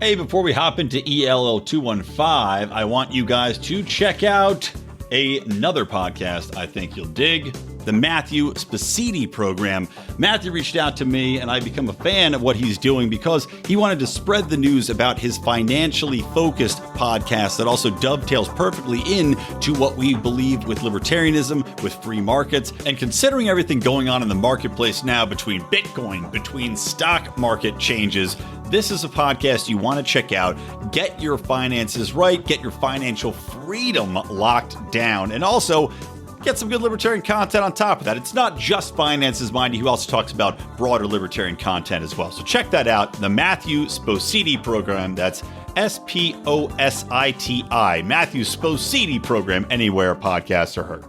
Hey, before we hop into ELL 215, I want you guys to check out another podcast I think you'll dig, the Matthew Spositi program. Matthew reached out to me and I become a fan of what he's doing because he wanted to spread the news about his financially focused podcast that also dovetails perfectly into what we believed with libertarianism, with free markets, and considering everything going on in the marketplace now between Bitcoin, between stock market changes. This is a podcast you want to check out. Get your finances right, get your financial freedom locked down, and also get some good libertarian content on top of that. It's not just finances, mind you. He also talks about broader libertarian content as well. So check that out. The Matthew Spositi program. That's Spositi. Matthew Spositi program, anywhere podcasts are heard.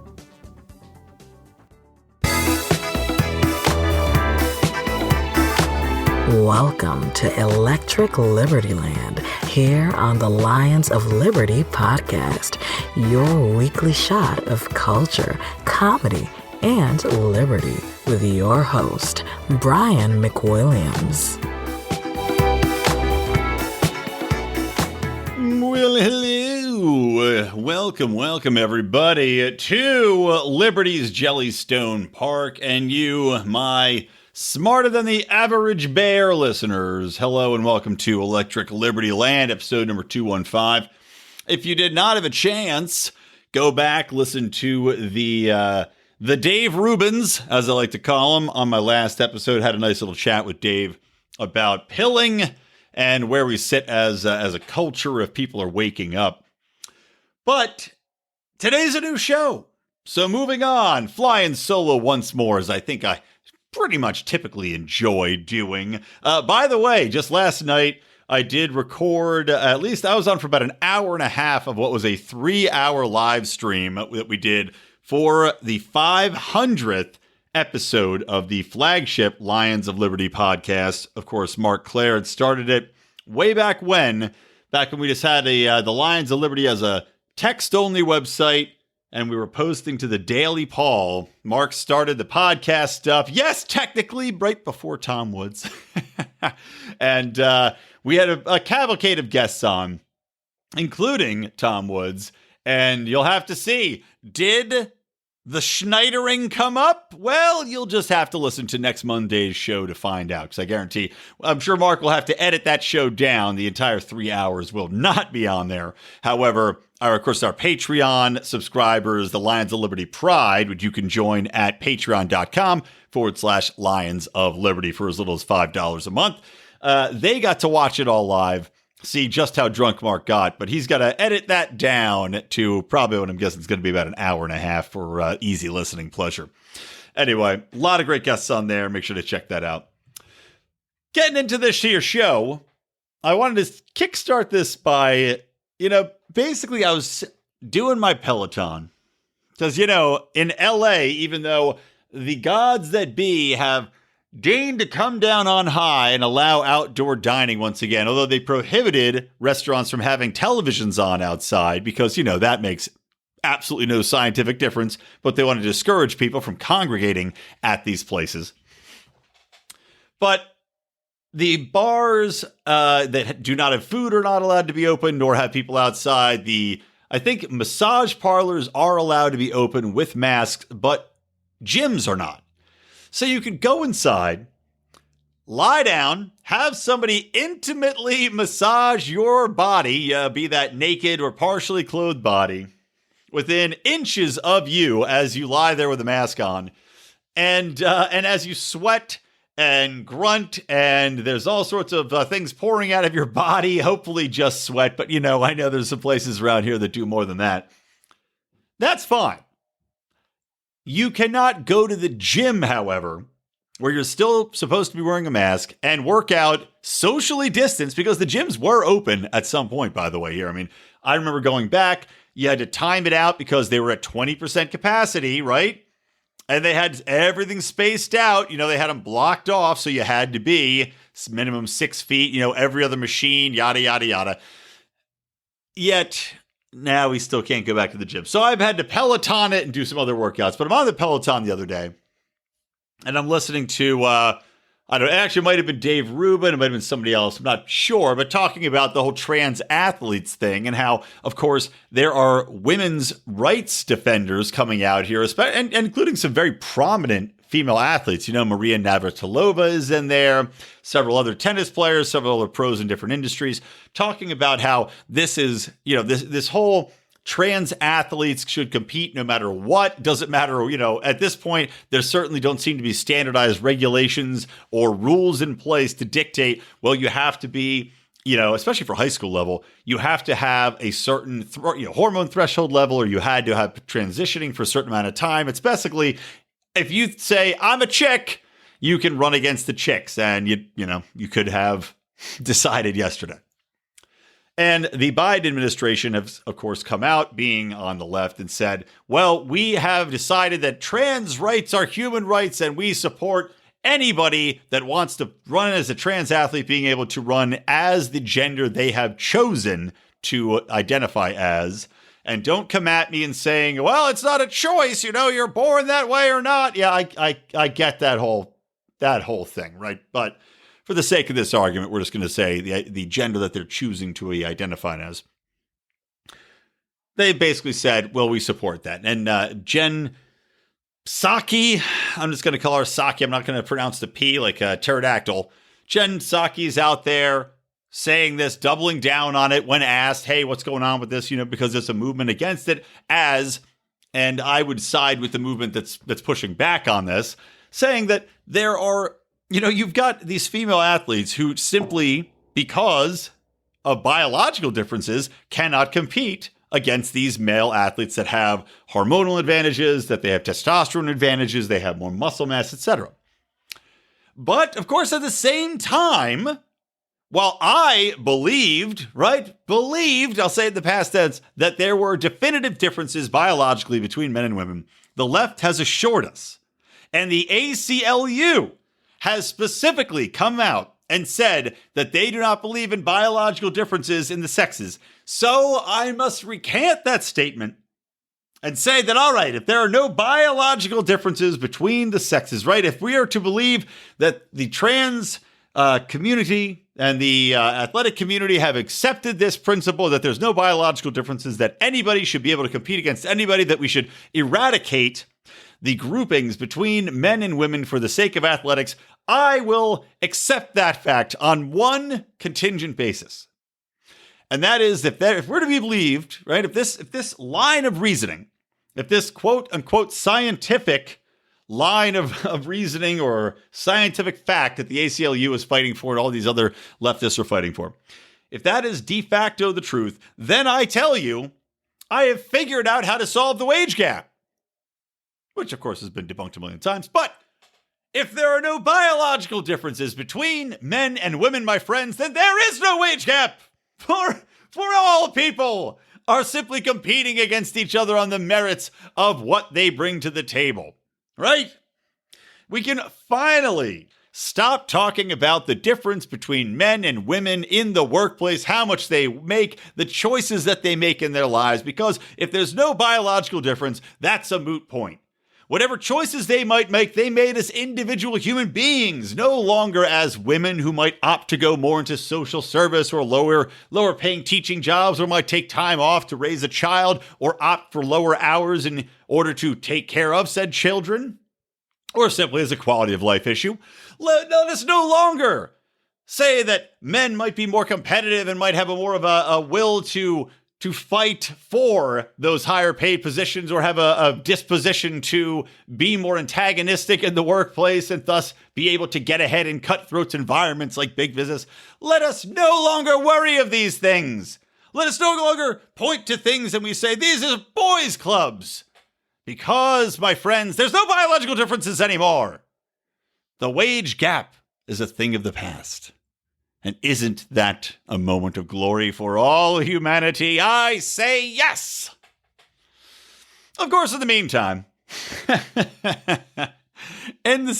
Welcome to Electric Libertyland, here on the Lions of Liberty podcast, your weekly shot of culture, comedy, and liberty with your host, Brian McWilliams. Well, hello. Welcome everybody to Liberty's Jellystone Park, and you, my smarter than the average bear listeners. Hello and welcome to Electric Libertyland, episode number 215. If you did not have a chance, go back, listen to the Dave Rubens, as I like to call him, on my last episode. Had a nice little chat with Dave about pilling and where we sit as a culture if people are waking up. But today's a new show. So moving on, flying solo once more, as I think I pretty much typically enjoy doing. By the way, just last night, I did record, at least I was on for about an hour and a half of what was a 3-hour live stream that we did for the 500th episode of the flagship Lions of Liberty podcast. Of course, Mark Clare had started it way back when we just had the Lions of Liberty as a text-only website, and we were posting to the Daily Paul. Mark started the podcast stuff. Yes, technically, right before Tom Woods. And we had a cavalcade of guests on, including Tom Woods. And you'll have to see, did the Schneidering come up? Well, you'll just have to listen to next Monday's show to find out, because I guarantee, I'm sure Mark will have to edit that show down. The entire 3 hours will not be on there. However, of course, our Patreon subscribers, the Lions of Liberty Pride, which you can join at patreon.com/Lions of Liberty for as little as $5 a month. They got to watch it all live, see just how drunk Mark got, but he's got to edit that down to probably what I'm guessing is going to be about an hour and a half for easy listening pleasure. Anyway, a lot of great guests on there. Make sure to check that out. Getting into this here show, I wanted to kickstart this by, basically I was doing my Peloton. Because, in LA, even though the gods that be have deigned to come down on high and allow outdoor dining once again, although they prohibited restaurants from having televisions on outside because, that makes absolutely no scientific difference, but they want to discourage people from congregating at these places. But the bars that do not have food are not allowed to be open, nor have people outside. I think massage parlors are allowed to be open with masks, but gyms are not. So you could go inside, lie down, have somebody intimately massage your body, be that naked or partially clothed body, within inches of you as you lie there with a mask on. And as you sweat and grunt, and there's all sorts of things pouring out of your body, hopefully just sweat, but I know there's some places around here that do more than that. That's fine. You cannot go to the gym, however, where you're still supposed to be wearing a mask and work out socially distanced, because the gyms were open at some point, by the way, here. I mean, I remember going back, you had to time it out because they were at 20% capacity, right? And they had everything spaced out. They had them blocked off, so you had to be minimum 6 feet, every other machine, yada, yada, yada. Yet, now we still can't go back to the gym. So I've had to Peloton it and do some other workouts. But I'm on the Peloton the other day, and I'm listening to, I I don't know, it actually might have been Dave Rubin, it might have been somebody else, I'm not sure, but talking about the whole trans athletes thing and how, of course, there are women's rights defenders coming out here, and including some very prominent female athletes. You know, Maria Navratilova is in there, several other tennis players, several other pros in different industries, talking about how this is, you know, this whole trans athletes should compete no matter what. Doesn't matter, you know, at this point, there certainly don't seem to be standardized regulations or rules in place to dictate, well, you have to be, you know, especially for high school level, you have to have a certain hormone threshold level, or you had to have transitioning for a certain amount of time. It's basically, if you say, I'm a chick, you can run against the chicks, and you could have decided yesterday. And the Biden administration has, of course, come out being on the left and said, well, we have decided that trans rights are human rights, and we support anybody that wants to run as a trans athlete being able to run as the gender they have chosen to identify as. And don't come at me and saying, well, it's not a choice, you know, you're born that way or not. Yeah, I get that whole thing, right? But for the sake of this argument, we're just going to say the gender that they're choosing to be identified as. They basically said, well, we support that. And Jen Psaki, I'm just going to call her Psaki. I'm not going to pronounce the P like a pterodactyl. Jen Psaki's out there saying this, doubling down on it when asked, hey, what's going on with this? You know, because there's a movement against it and I would side with the movement that's pushing back on this, saying that there are, you know, you've got these female athletes who simply, because of biological differences, cannot compete against these male athletes that have hormonal advantages, that they have testosterone advantages, they have more muscle mass, etc. But, of course, at the same time, while I believed, I'll say in the past tense, that there were definitive differences biologically between men and women, the left has assured us. And the ACLU has specifically come out and said that they do not believe in biological differences in the sexes. So I must recant that statement and say that, all right, if there are no biological differences between the sexes, right, if we are to believe that the trans community and the athletic community have accepted this principle that there's no biological differences, that anybody should be able to compete against anybody, that we should eradicate the groupings between men and women for the sake of athletics, I will accept that fact on one contingent basis. And that is, if we're to be believed, right, if this line of reasoning, if this quote unquote scientific line of reasoning or scientific fact that the ACLU is fighting for and all these other leftists are fighting for, if that is de facto the truth, then I tell you, I have figured out how to solve the wage gap. Which, of course, has been debunked a million times. But if there are no biological differences between men and women, my friends, then there is no wage gap. For all people are simply competing against each other on the merits of what they bring to the table. Right? We can finally stop talking about the difference between men and women in the workplace, how much they make, the choices that they make in their lives, because if there's no biological difference, that's a moot point. Whatever choices they might make, they made as individual human beings, no longer as women who might opt to go more into social service or lower paying teaching jobs, or might take time off to raise a child, or opt for lower hours in order to take care of said children, or simply as a quality of life issue. Let us no longer say that men might be more competitive and might have more of a will to fight for those higher paid positions, or have a disposition to be more antagonistic in the workplace and thus be able to get ahead in cutthroat environments like big business. Let us no longer worry of these things. Let us no longer point to things and we say, these are boys' clubs. Because, my friends, there's no biological differences anymore. The wage gap is a thing of the past. And isn't that a moment of glory for all humanity? I say yes! Of course, in the meantime, in the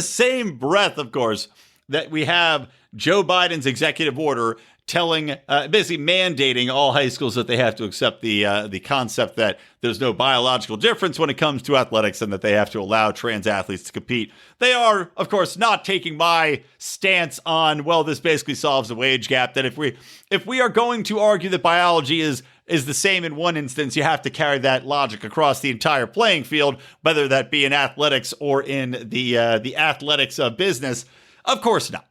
same breath, of course, that we have Joe Biden's executive order telling, basically mandating all high schools that they have to accept the concept that there's no biological difference when it comes to athletics and that they have to allow trans athletes to compete. They are, of course, not taking my stance on, well, this basically solves the wage gap, that if we are going to argue that biology is the same in one instance, you have to carry that logic across the entire playing field, whether that be in athletics or in the athletics business. Of course not.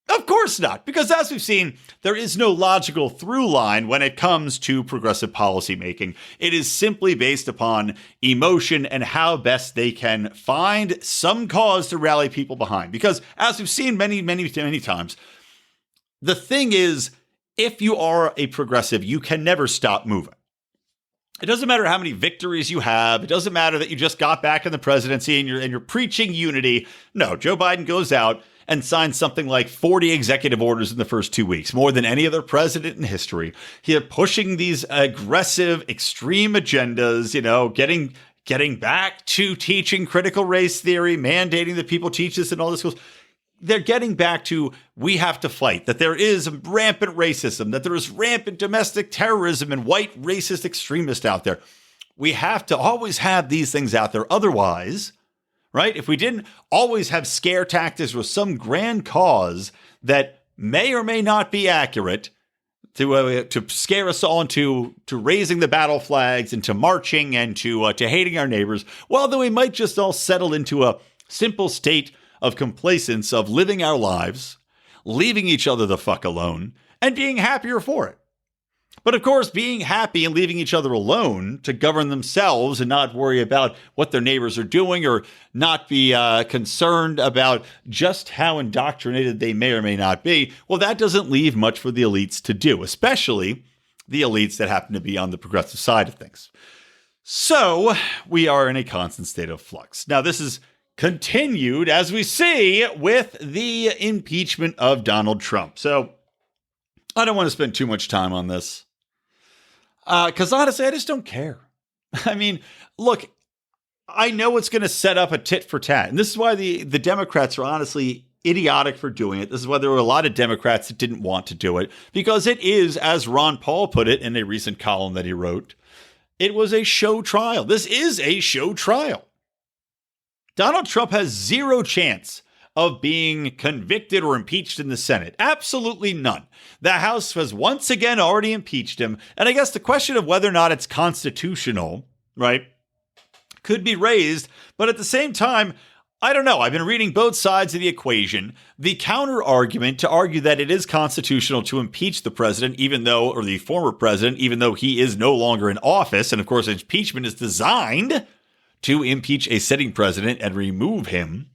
Of course not, because as we've seen, there is no logical through line when it comes to progressive policymaking. It is simply based upon emotion and how best they can find some cause to rally people behind. Because as we've seen many, many, many times, the thing is, if you are a progressive, you can never stop moving. It doesn't matter how many victories you have. It doesn't matter that you just got back in the presidency and you're preaching unity. No, Joe Biden goes out and signs something like 40 executive orders in the first 2 weeks, more than any other president in history. He's pushing these aggressive, extreme agendas, getting back to teaching critical race theory, mandating that people teach this in all the schools. They're getting back to, we have to fight, that there is rampant racism, that there is rampant domestic terrorism and white racist extremists out there. We have to always have these things out there. Otherwise, right, if we didn't always have scare tactics with some grand cause that may or may not be accurate to scare us all into raising the battle flags and to marching and to hating our neighbors, well, then we might just all settle into a simple state of complacence, of living our lives, leaving each other the fuck alone, and being happier for it. But of course, being happy and leaving each other alone to govern themselves and not worry about what their neighbors are doing or not be concerned about just how indoctrinated they may or may not be, well, that doesn't leave much for the elites to do, especially the elites that happen to be on the progressive side of things. So we are in a constant state of flux. Now, this is continued, as we see, with the impeachment of Donald Trump. So I don't want to spend too much time on this because honestly, I just don't care. I mean, look, I know it's going to set up a tit for tat. And this is why the Democrats are honestly idiotic for doing it. This is why there were a lot of Democrats that didn't want to do it, because it is, as Ron Paul put it in a recent column that he wrote, it was a show trial. This is a show trial. Donald Trump has zero chance of being convicted or impeached in the Senate. Absolutely none. The House has once again already impeached him. And I guess the question of whether or not it's constitutional, right, could be raised. But at the same time, I don't know. I've been reading both sides of the equation. The counter argument to argue that it is constitutional to impeach the president, or the former president, even though he is no longer in office. And of course, impeachment is designed to impeach a sitting president and remove him,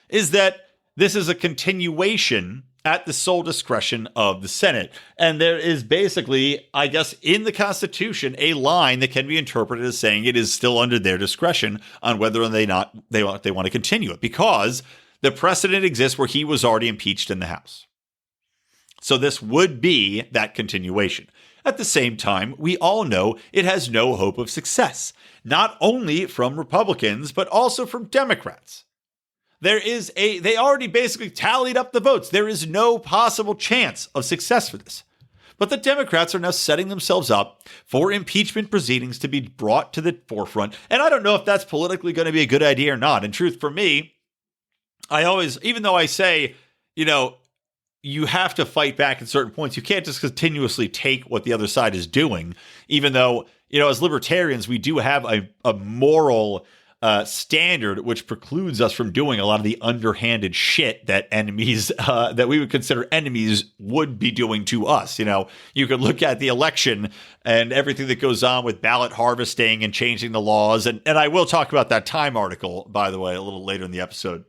is that this is a continuation at the sole discretion of the Senate. And there is basically, I guess, in the Constitution, a line that can be interpreted as saying it is still under their discretion on whether or not they want to continue it, because the precedent exists where he was already impeached in the House. So this would be that continuation. At the same time, we all know it has no hope of success, not only from Republicans, but also from Democrats. They already basically tallied up the votes. There is no possible chance of success for this. But the Democrats are now setting themselves up for impeachment proceedings to be brought to the forefront. And I don't know if that's politically going to be a good idea or not. In truth, for me, I always, even though I say, you have to fight back at certain points, you can't just continuously take what the other side is doing, even though, as libertarians, we do have a moral standard which precludes us from doing a lot of the underhanded shit that enemies, that we would consider enemies, would be doing to us. You could look at the election and everything that goes on with ballot harvesting and changing the laws. And I will talk about that Time article, by the way, a little later in the episode.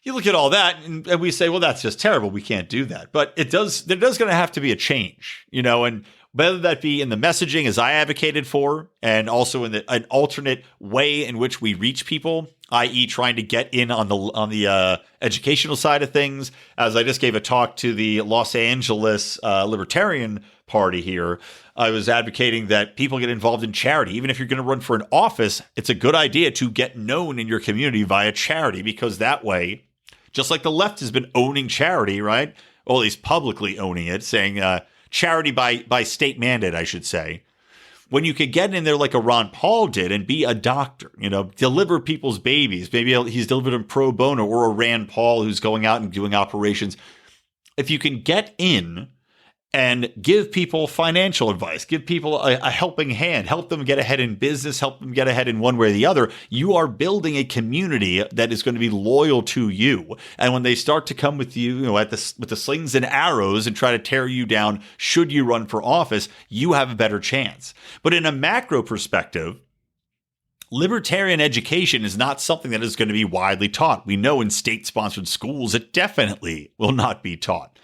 You look at all that and we say, well, that's just terrible. We can't do that. But there does going to have to be a change, and whether that be in the messaging as I advocated for, and also in an alternate way in which we reach people, i.e. trying to get in on the educational side of things. As I just gave a talk to the Los Angeles Libertarian Party here, I was advocating that people get involved in charity. Even if you're going to run for an office, it's a good idea to get known in your community via charity, because that way Just like the left has been owning charity, right? Or at least publicly owning it, saying charity by state mandate, I should say. When you could get in there like a Ron Paul did and be a doctor, deliver people's babies. Maybe he's delivered them pro bono, or a Rand Paul who's going out and doing operations. If you can get in and give people financial advice, give people a helping hand, help them get ahead in business, help them get ahead in one way or the other, you are building a community that is going to be loyal to you. And when they start to come with you, with the slings and arrows and try to tear you down, should you run for office, you have a better chance. But in a macro perspective, libertarian education is not something that is going to be widely taught. We know in state-sponsored schools, it definitely will not be taught.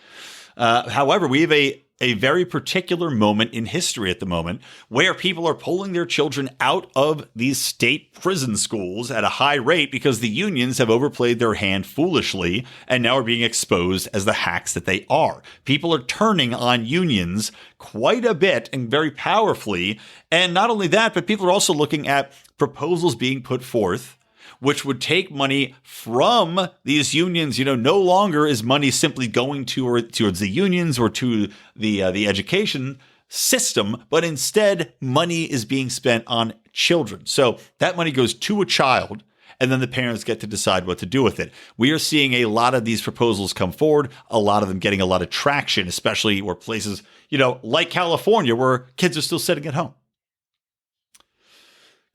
However, we have a very particular moment in history at the moment where people are pulling their children out of these state prison schools at a high rate because the unions have overplayed their hand foolishly and now are being exposed as the hacks that they are. People are turning on unions quite a bit and very powerfully. And not only that, but people are also looking at proposals being put forth which would take money from these unions. No longer is money simply going towards the unions or to the education system, but instead money is being spent on children. So that money goes to a child, and then the parents get to decide what to do with it. We are seeing a lot of these proposals come forward, a lot of them getting a lot of traction, especially where places, like California, where kids are still sitting at home.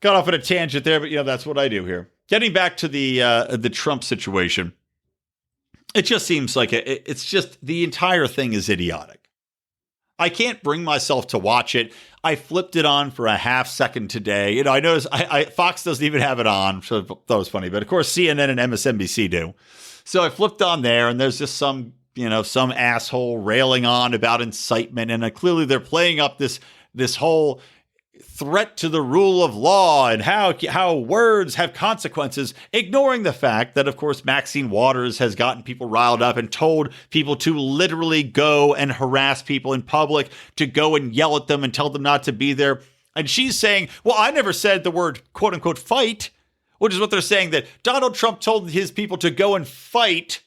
Got off on a tangent there, but that's what I do here. Getting back to the Trump situation, it just seems like it's just the entire thing is idiotic. I can't bring myself to watch it. I flipped it on for a half second today. I noticed Fox doesn't even have it on, so I thought it was funny. But of course, CNN and MSNBC do. So I flipped on there, and there's just some asshole railing on about incitement, and clearly they're playing up this whole threat to the rule of law and how words have consequences, ignoring the fact that, of course, Maxine Waters has gotten people riled up and told people to literally go and harass people in public, to go and yell at them and tell them not to be there. And she's saying, well, I never said the word quote unquote fight, which is what they're saying, that Donald Trump told his people to go and fight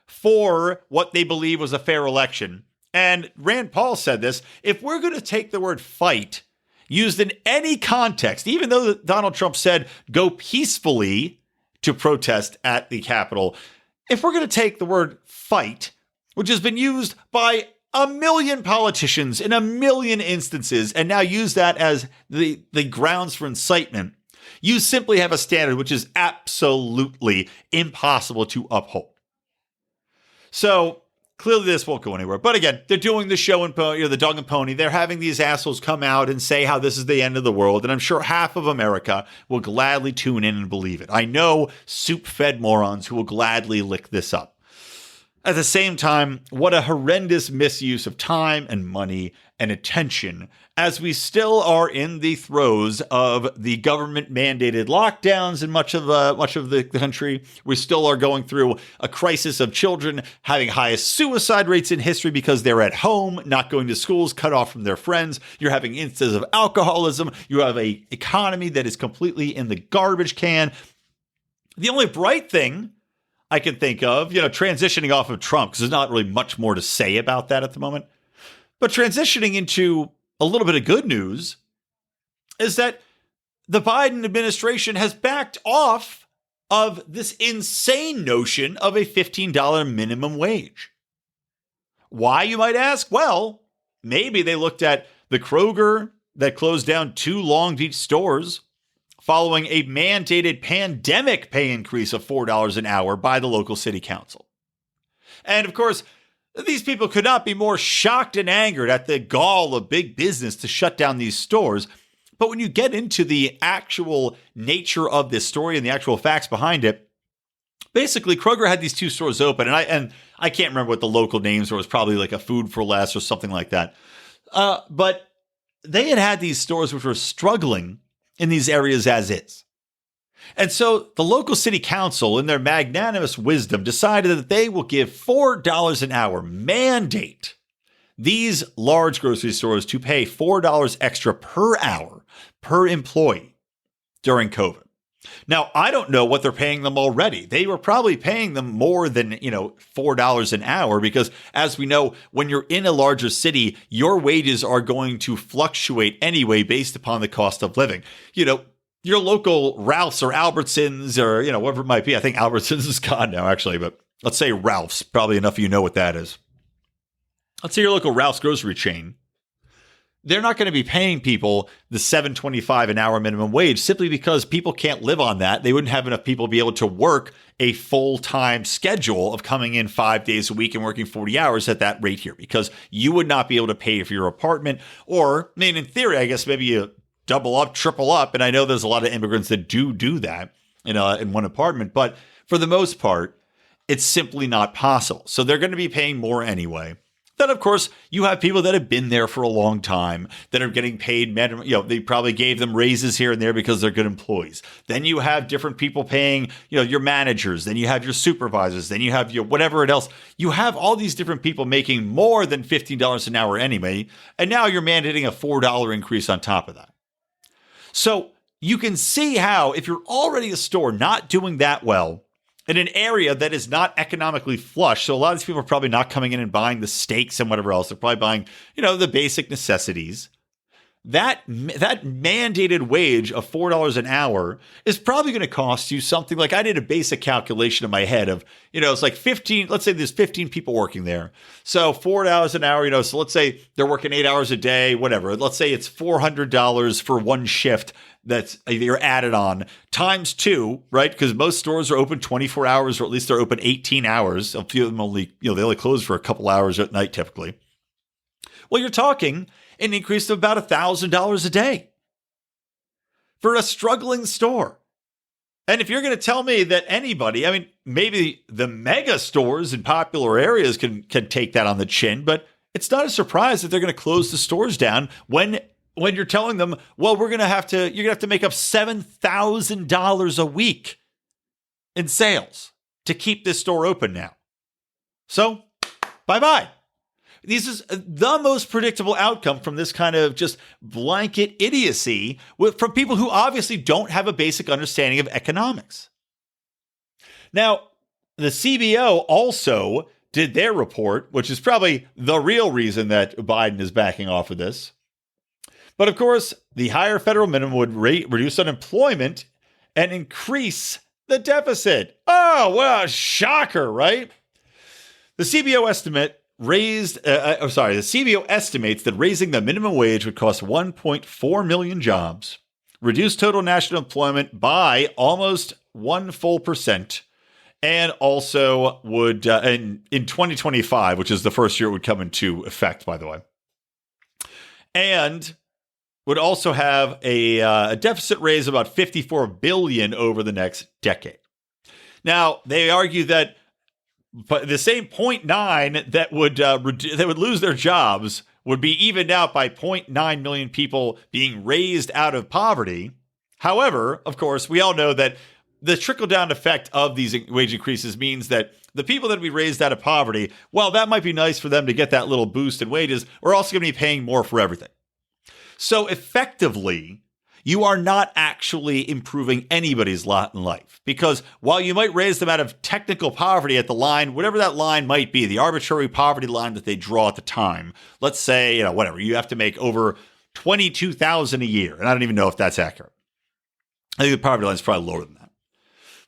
for what they believe was a fair election. And Rand Paul said this: if we're going to take the word fight used in any context, even though Donald Trump said go peacefully to protest at the Capitol, if we're going to take the word fight, which has been used by a million politicians in a million instances, and now use that as the grounds for incitement, you simply have a standard which is absolutely impossible to uphold. So clearly, this won't go anywhere. But again, they're doing the show and the dog and pony. They're having these assholes come out and say how this is the end of the world. And I'm sure half of America will gladly tune in and believe it. I know soup-fed morons who will gladly lick this up. At the same time, what a horrendous misuse of time and money and attention, as we still are in the throes of the government-mandated lockdowns in much of the country. We still are going through a crisis of children having highest suicide rates in history because they're at home, not going to schools, cut off from their friends. You're having instances of alcoholism. You have an economy that is completely in the garbage can. The only bright thing I can think of, transitioning off of Trump, because there's not really much more to say about that at the moment, but transitioning into a little bit of good news is that the Biden administration has backed off of this insane notion of a $15 minimum wage. Why, you might ask? Well, maybe they looked at the Kroger that closed down 2 Long Beach stores following a mandated pandemic pay increase of $4 an hour by the local city council. And of course, these people could not be more shocked and angered at the gall of big business to shut down these stores. But when you get into the actual nature of this story and the actual facts behind it, basically Kroger had these 2 stores open, and I can't remember what the local names were. It was probably like a Food for Less or something like that. But they had these stores which were struggling in these areas as is. And so the local city council, in their magnanimous wisdom, decided that they will give $4 an hour, mandate these large grocery stores to pay $4 extra per hour per employee during COVID. Now, I don't know what they're paying them already. They were probably paying them more than, $4 an hour because, as we know, when you're in a larger city, your wages are going to fluctuate anyway based upon the cost of living. Your local Ralph's or Albertsons or, whatever it might be. I think Albertsons is gone now, actually, but let's say Ralph's. Probably enough of you know what that is. Let's say your local Ralph's grocery chain. They're not going to be paying people the $7.25 an hour minimum wage simply because people can't live on that. They wouldn't have enough people to be able to work a full-time schedule of coming in 5 days a week and working 40 hours at that rate here because you would not be able to pay for your apartment. Or, in theory, I guess maybe you double up, triple up. And I know there's a lot of immigrants that do that in one apartment. But for the most part, it's simply not possible. So they're going to be paying more anyway. Then, of course, you have people that have been there for a long time that are getting paid. They probably gave them raises here and there because they're good employees. Then you have different people paying, your managers. Then you have your supervisors. Then you have your whatever else. You have all these different people making more than $15 an hour anyway. And now you're mandating a $4 increase on top of that. So you can see how if you're already a store not doing that well, in an area that is not economically flush. So a lot of these people are probably not coming in and buying the steaks and whatever else. They're probably buying, the basic necessities. That mandated wage of $4 an hour is probably going to cost you something like, I did a basic calculation in my head of, it's like 15, let's say there's 15 people working there. So $4 an hour, so let's say they're working 8 hours a day, whatever. Let's say it's $400 for one shift that's you're added on times 2, right? Because most stores are open 24 hours, or at least they're open 18 hours. A few of them only, they only close for a couple hours at night typically. Well, you're talking an increase of about $1,000 a day for a struggling store. And if you're going to tell me that anybody, maybe the mega stores in popular areas can take that on the chin, but it's not a surprise that they're going to close the stores down when you're telling them, well, you're going to have to make up $7,000 a week in sales to keep this store open now. So, bye-bye. This is the most predictable outcome from this kind of just blanket idiocy from people who obviously don't have a basic understanding of economics. Now, the CBO also did their report, which is probably the real reason that Biden is backing off of this. But of course, the higher federal minimum would reduce unemployment and increase the deficit. Oh, well, shocker, right? The CBO estimates that raising the minimum wage would cost 1.4 million jobs, reduce total national employment by almost 1%, and also would, in 2025, which is the first year it would come into effect, by the way, and would also have a deficit raise of about $54 billion over the next decade. Now, they argue that but the same 0.9 that would lose their jobs would be evened out by 0.9 million people being raised out of poverty. However, of course, we all know that the trickle-down effect of these wage increases means that the people that would be raised out of poverty, well, that might be nice for them to get that little boost in wages, we're also going to be paying more for everything. So effectively, you are not actually improving anybody's lot in life. Because while you might raise them out of technical poverty at the line, whatever that line might be, the arbitrary poverty line that they draw at the time, let's say, whatever, you have to make over $22,000 a year. And I don't even know if that's accurate. I think the poverty line is probably lower than that.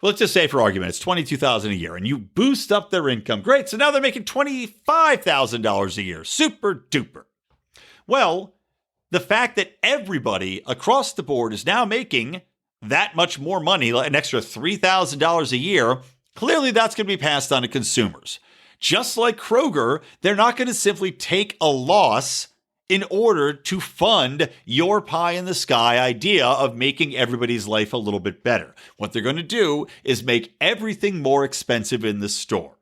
Well, let's just say for argument, it's $22,000 a year and you boost up their income. Great. So now they're making $25,000 a year. Super duper. Well, the fact that everybody across the board is now making that much more money, an extra $3,000 a year, clearly that's going to be passed on to consumers. Just like Kroger, they're not going to simply take a loss in order to fund your pie in the sky idea of making everybody's life a little bit better. What they're going to do is make everything more expensive in the store.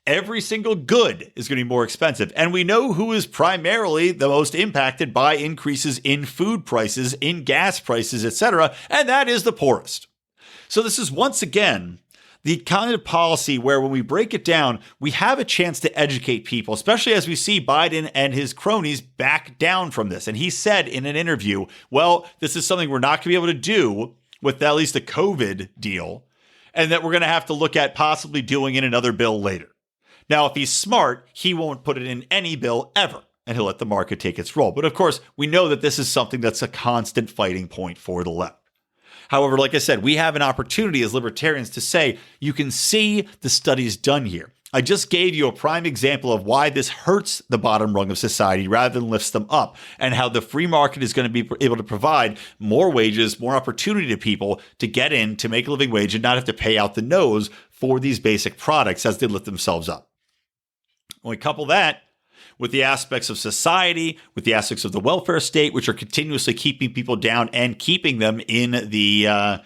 Every single good is going to be more expensive. And we know who is primarily the most impacted by increases in food prices, in gas prices, etc., and that is the poorest. So this is once again the kind of policy where when we break it down, we have a chance to educate people, especially as we see Biden and his cronies back down from this. And he said in an interview, well, this is something we're not going to be able to do with at least a COVID deal, and that we're going to have to look at possibly doing in another bill later. Now, if he's smart, he won't put it in any bill ever, and he'll let the market take its role. But of course, we know that this is something that's a constant fighting point for the left. However, like I said, we have an opportunity as libertarians to say, you can see the studies done here. I just gave you a prime example of why this hurts the bottom rung of society rather than lifts them up, and how the free market is going to be able to provide more wages, more opportunity to people to get in, to make a living wage, and not have to pay out the nose for these basic products as they lift themselves up. When we couple that with the aspects of society, with the aspects of the welfare state, which are continuously keeping people down and keeping them in the,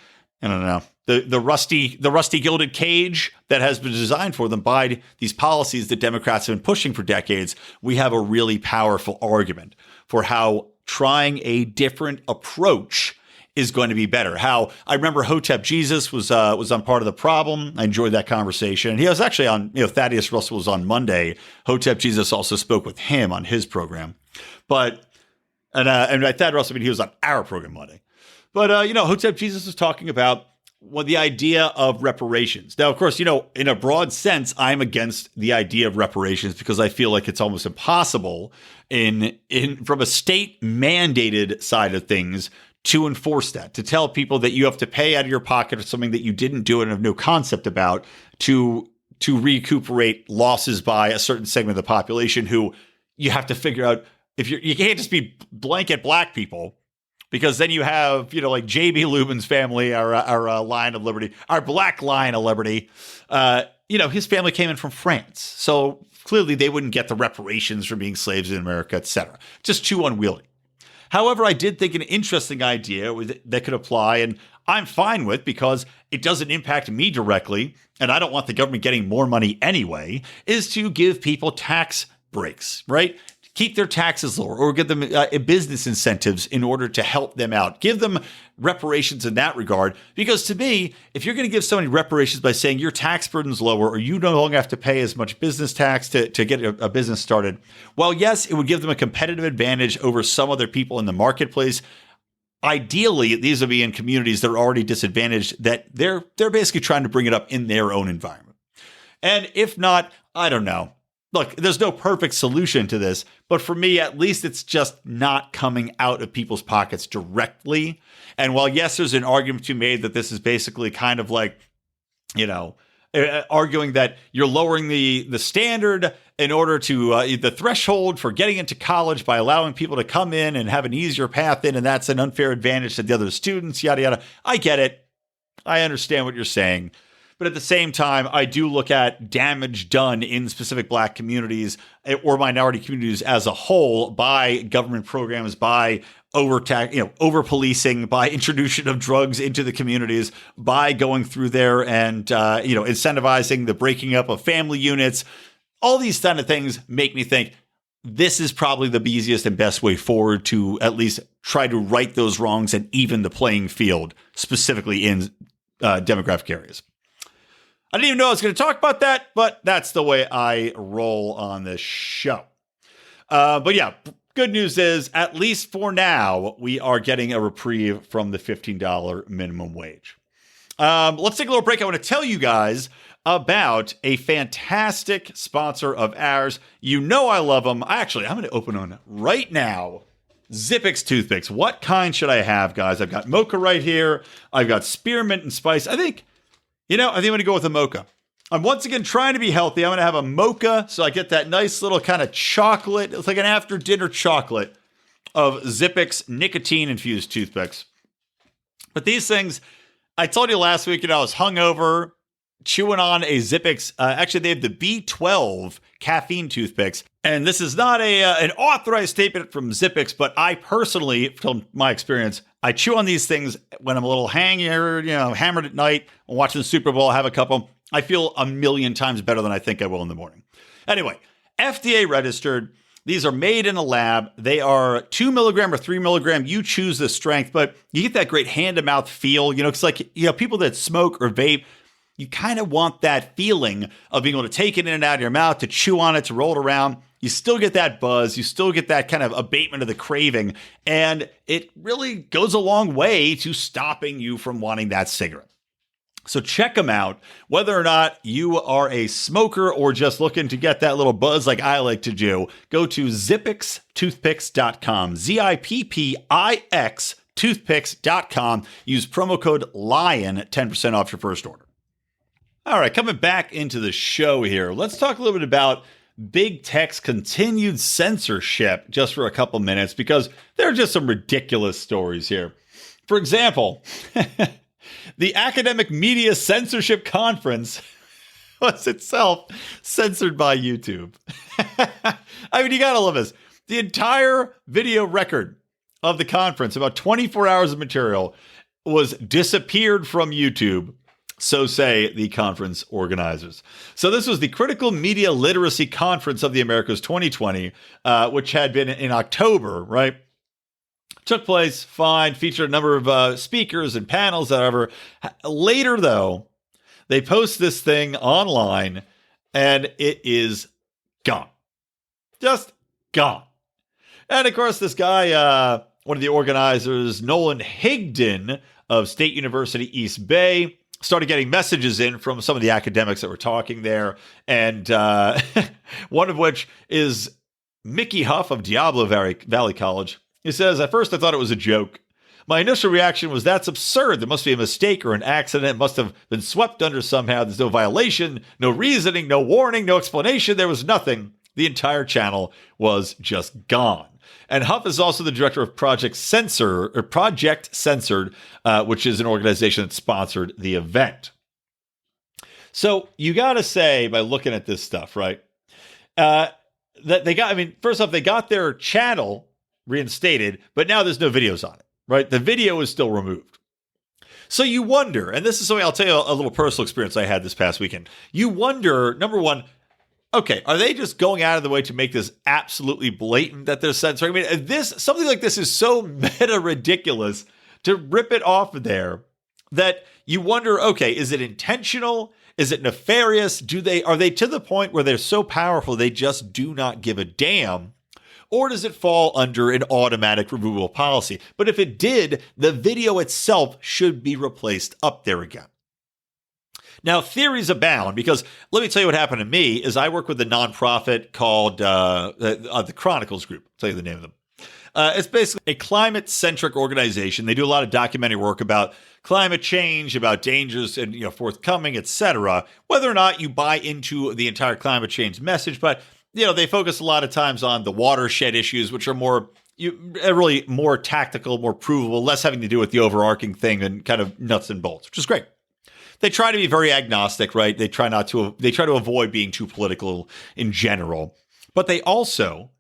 the rusty gilded cage that has been designed for them by these policies that Democrats have been pushing for decades, we have a really powerful argument for how trying a different approach is going to be better. How I remember Hotep Jesus was on Part of the Problem. I enjoyed that conversation. He was actually on, Thaddeus Russell was on Monday. Hotep Jesus also spoke with him on his program. But, and by Thad Russell, I mean, he was on our program Monday. But, Hotep Jesus was talking about the idea of reparations. Now, of course, in a broad sense, I'm against the idea of reparations because I feel like it's almost impossible from a state mandated side of things to enforce that, to tell people that you have to pay out of your pocket for something that you didn't do and have no concept about to recuperate losses by a certain segment of the population who you have to figure out if you can't just be blanket black people, because then you have, like J.B. Lubin's family, our Lion of Liberty, our Black Lion of Liberty, his family came in from France. So clearly they wouldn't get the reparations for being slaves in America, etc. Just too unwieldy. However, I did think an interesting idea that could apply, and I'm fine with because it doesn't impact me directly, and I don't want the government getting more money anyway, is to give people tax breaks, right? Keep their taxes lower or give them business incentives in order to help them out. Give them reparations in that regard. Because to me, if you're going to give somebody reparations by saying your tax burden's lower or you no longer have to pay as much business tax to get a business started, well, yes, it would give them a competitive advantage over some other people in the marketplace. Ideally, these would be in communities that are already disadvantaged, that they're basically trying to bring it up in their own environment. And if not, I don't know. Look, there's no perfect solution to this, but for me, at least it's just not coming out of people's pockets directly. And while, yes, there's an argument to be made that this is basically kind of like, arguing that you're lowering the standard in order to the threshold for getting into college by allowing people to come in and have an easier path in, and that's an unfair advantage to the other students, yada, yada. I get it. I understand what you're saying. But at the same time, I do look at damage done in specific black communities or minority communities as a whole by government programs, by over-policing, by introduction of drugs into the communities, by going through there and, incentivizing the breaking up of family units. All these kind of things make me think this is probably the easiest and best way forward to at least try to right those wrongs and even the playing field, specifically in demographic areas. I didn't even know I was going to talk about that, but that's the way I roll on this show. But yeah, good news is, at least for now, we are getting a reprieve from the $15 minimum wage. Let's take a little break. I want to tell you guys about a fantastic sponsor of ours. You know I love them. I'm going to open one right now. Zippix toothpicks. What kind should I have, guys? I've got mocha right here. I've got spearmint and spice. I think I'm going to go with a mocha. I'm once again trying to be healthy. I'm going to have a mocha so I get that nice little kind of chocolate. It's like an after dinner chocolate of Zippix nicotine-infused toothpicks. But these things, I told you last week, I was hungover, chewing on a Zippix. Actually, they have the B12 caffeine toothpicks. And this is not an authorized statement from Zippix, but I personally, from my experience, I chew on these things when I'm a little hammered at night. I'm watching the Super Bowl, I have a couple. I feel a million times better than I think I will in the morning. Anyway, FDA registered. These are made in a lab. They are 2 milligram or 3 milligram. You choose the strength, but you get that great hand to mouth feel. It's like, people that smoke or vape, you kind of want that feeling of being able to take it in and out of your mouth, to chew on it, to roll it around. You still get that buzz. You still get that kind of abatement of the craving. And it really goes a long way to stopping you from wanting that cigarette. So check them out. Whether or not you are a smoker or just looking to get that little buzz like I like to do, go to zippixtoothpicks.com. ZIPPIX toothpicks.com. Use promo code LION, 10% off your first order. All right, coming back into the show here, let's talk a little bit about big tech's continued censorship just for a couple minutes, because there are just some ridiculous stories here. For example, the Academic Media Censorship Conference was itself censored by YouTube. I mean, you gotta love this. The entire video record of the conference, about 24 hours of material, was disappeared from YouTube. So say the conference organizers. So this was the Critical Media Literacy Conference of the Americas 2020, which had been in October, right? Took place, fine, featured a number of speakers and panels, however. Later, though, they post this thing online, and it is gone. Just gone. And, of course, this guy, one of the organizers, Nolan Higdon of State University East Bay, started getting messages in from some of the academics that were talking there, and one of which is Mickey Huff of Diablo Valley College. He says, "At first I thought it was a joke. My initial reaction was, that's absurd. There must be a mistake or an accident. It must have been swept under somehow. There's no violation, no reasoning, no warning, no explanation. There was nothing. The entire channel was just gone." And Huff is also the director of Project Censored, which is an organization that sponsored the event. So you got to say, by looking at this stuff, right, that they got, I mean, first off, they got their channel reinstated, but now there's no videos on it, right? The video is still removed. So you wonder, and this is something I'll tell you a little personal experience I had this past weekend. You wonder, number one, okay, are they just going out of the way to make this absolutely blatant that they're censoring? I mean, something like this is so meta ridiculous to rip it off of there that you wonder, okay, is it intentional? Is it nefarious? Are they to the point where they're so powerful they just do not give a damn? Or does it fall under an automatic removal policy? But if it did, the video itself should be replaced up there again. Now, theories abound, because let me tell you what happened to me is I work with a nonprofit called the Chronicles Group. I'll tell you the name of them. It's basically a climate-centric organization. They do a lot of documentary work about climate change, about dangers and forthcoming, etc. Whether or not you buy into the entire climate change message, but they focus a lot of times on the watershed issues, which are really more tactical, more provable, less having to do with the overarching thing and kind of nuts and bolts, which is great. They try to be very agnostic, right? They try to avoid being too political in general, but they also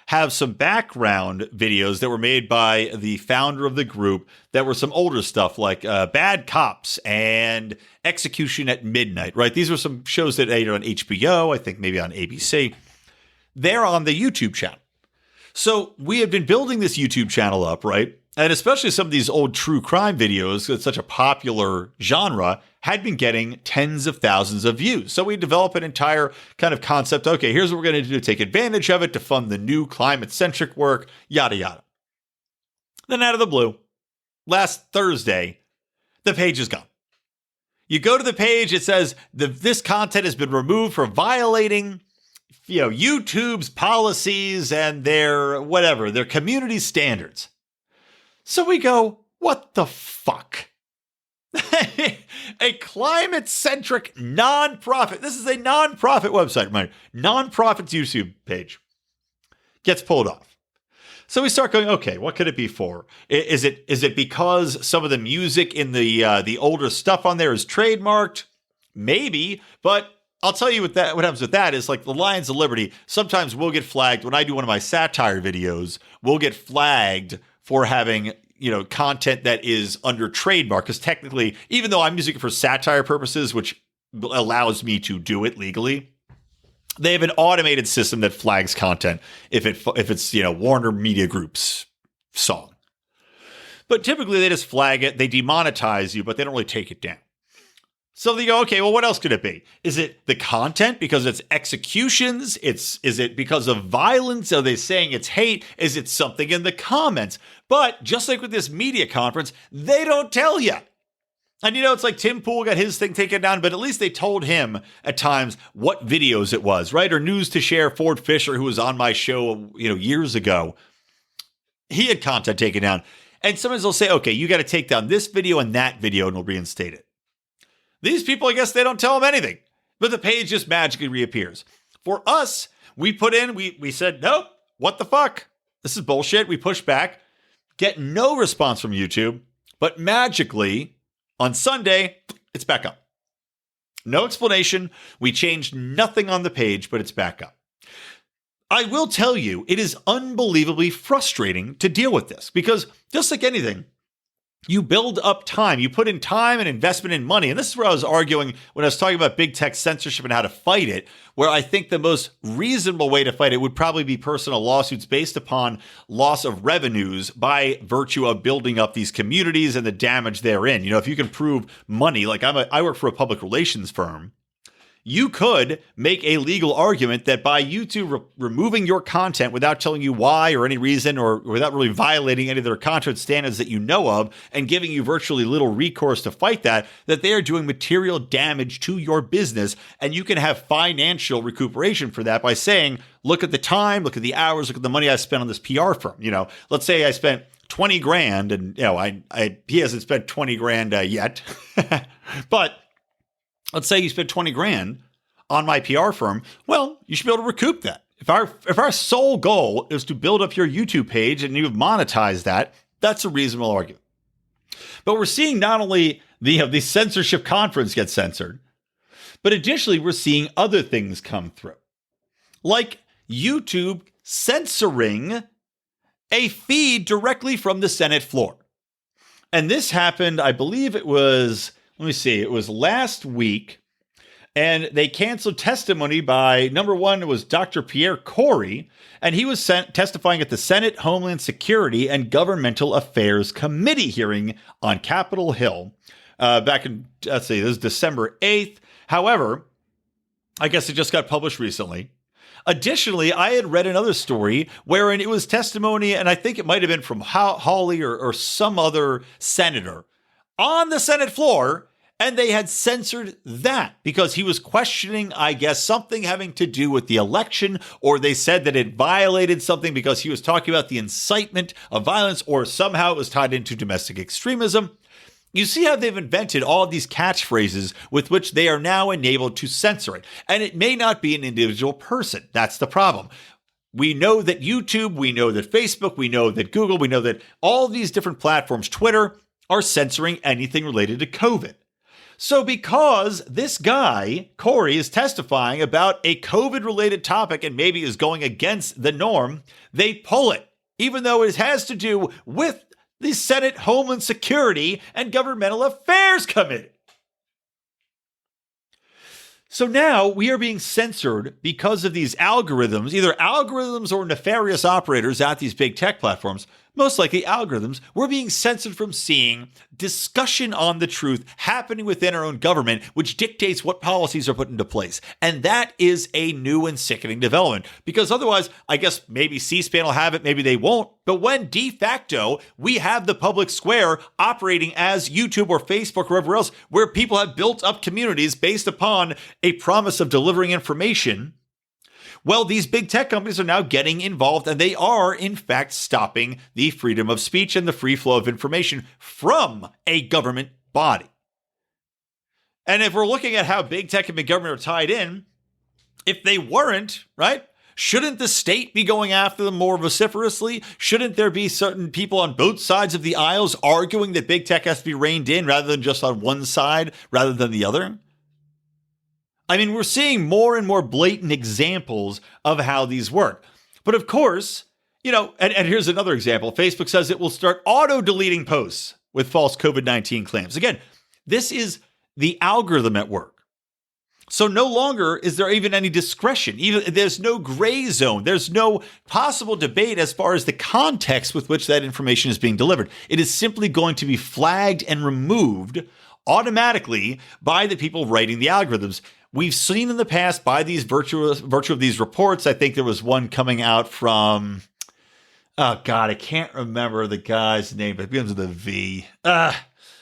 have some background videos that were made by the founder of the group that were some older stuff like Bad Cops and Execution at Midnight, right? These were some shows that aired on HBO, I think maybe on ABC. They're on the YouTube channel. So we have been building this YouTube channel up, right? And especially some of these old true crime videos, it's such a popular genre, had been getting tens of thousands of views. So we developed an entire kind of concept. Okay, here's what we're going to do to take advantage of it to fund the new climate-centric work, yada, yada. Then out of the blue, last Thursday, the page is gone. You go to the page, it says this content has been removed for violating YouTube's policies and their community standards. So we go, what the fuck? A climate-centric nonprofit. This is a nonprofit website, my nonprofit's YouTube page gets pulled off. So we start going, okay, what could it be for? Is it because some of the music in the older stuff on there is trademarked? Maybe, but I'll tell you what happens with that is like the Lions of Liberty. Sometimes we'll get flagged when I do one of my satire videos. We'll get flagged for having content that is under trademark, because technically, even though I'm using it for satire purposes, which allows me to do it legally, they have an automated system that flags content if it's Warner Media Group's song. But typically they just flag it, they demonetize you, but they don't really take it down. So they go, okay, well, what else could it be? Is it the content because it's executions? Is it because of violence? Are they saying it's hate? Is it something in the comments? But just like with this media conference, they don't tell you. And it's like Tim Pool got his thing taken down, but at least they told him at times what videos it was, right? Or News to Share, Ford Fisher, who was on my show, years ago, he had content taken down. And sometimes they'll say, okay, you got to take down this video and that video and we'll reinstate it. These people, I guess they don't tell them anything, but the page just magically reappears. For us, we put in, we said, nope, what the fuck? This is bullshit. We pushed back, get no response from YouTube, but magically on Sunday, it's back up. No explanation. We changed nothing on the page, but it's back up. I will tell you, it is unbelievably frustrating to deal with this because just like anything, you build up time. You put in time and investment in money. And this is where I was arguing when I was talking about big tech censorship and how to fight it, where I think the most reasonable way to fight it would probably be personal lawsuits based upon loss of revenues by virtue of building up these communities and the damage therein. If you can prove money, like I work for a public relations firm, you could make a legal argument that by YouTube removing your content without telling you why or any reason or without really violating any of their content standards that you know of and giving you virtually little recourse to fight that they are doing material damage to your business. And you can have financial recuperation for that by saying, look at the time, look at the hours, look at the money I spent on this PR firm. Let's say I spent 20 grand and, he hasn't spent 20 grand yet, but let's say you spent 20 grand on my PR firm. Well, you should be able to recoup that. If our sole goal is to build up your YouTube page and you've monetized that, that's a reasonable argument. But we're seeing not only the censorship conference get censored, but additionally, we're seeing other things come through. Like YouTube censoring a feed directly from the Senate floor. And this happened, I believe it was last week, and they canceled testimony by, number one, it was Dr. Pierre Corey, and he was testifying at the Senate Homeland Security and Governmental Affairs Committee hearing on Capitol Hill back in, this was December 8th. However, I guess it just got published recently. Additionally, I had read another story wherein it was testimony, and I think it might have been from Hawley or some other senator on the Senate floor, and they had censored that because he was questioning, I guess, something having to do with the election, or they said that it violated something because he was talking about the incitement of violence, or somehow it was tied into domestic extremism. You see how they've invented all of these catchphrases with which they are now enabled to censor it. And it may not be an individual person. That's the problem. We know that YouTube, we know that Facebook, we know that Google, we know that all these different platforms, Twitter, are censoring anything related to COVID. So because this guy, Corey, is testifying about a COVID-related topic and maybe is going against the norm, they pull it, even though it has to do with the Senate Homeland Security and Governmental Affairs Committee. So now we are being censored because of these algorithms, either algorithms or nefarious operators at these big tech platforms. Most likely algorithms. We're being censored from seeing discussion on the truth happening within our own government, which dictates what policies are put into place. And that is a new and sickening development, because otherwise, I guess maybe C-SPAN will have it, maybe they won't. But when de facto, we have the public square operating as YouTube or Facebook or wherever else, where people have built up communities based upon a promise of delivering information, well, these big tech companies are now getting involved, and they are, in fact, stopping the freedom of speech and the free flow of information from a government body. And if we're looking at how big tech and big government are tied in, if they weren't, right, shouldn't the state be going after them more vociferously? Shouldn't there be certain people on both sides of the aisles arguing that big tech has to be reined in rather than just on one side rather than the other? I mean, we're seeing more and more blatant examples of how these work. But of course, and here's another example. Facebook says it will start auto-deleting posts with false COVID-19 claims. Again, this is the algorithm at work. So no longer is there even any discretion. There's no gray zone. There's no possible debate as far as the context with which that information is being delivered. It is simply going to be flagged and removed automatically by the people writing the algorithms. We've seen in the past by these virtue of these reports. I think there was one coming out from, oh God, I can't remember the guy's name, but it begins with a V. The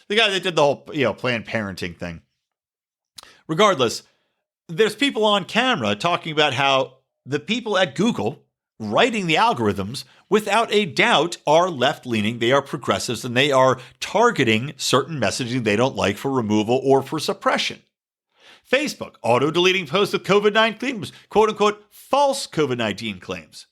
guy that did the whole, Planned Parenting thing. Regardless, there's people on camera talking about how the people at Google writing the algorithms, without a doubt, are left-leaning, they are progressives, and they are targeting certain messaging they don't like for removal or for suppression. Facebook, auto-deleting posts with COVID-19 claims, quote-unquote, false COVID-19 claims.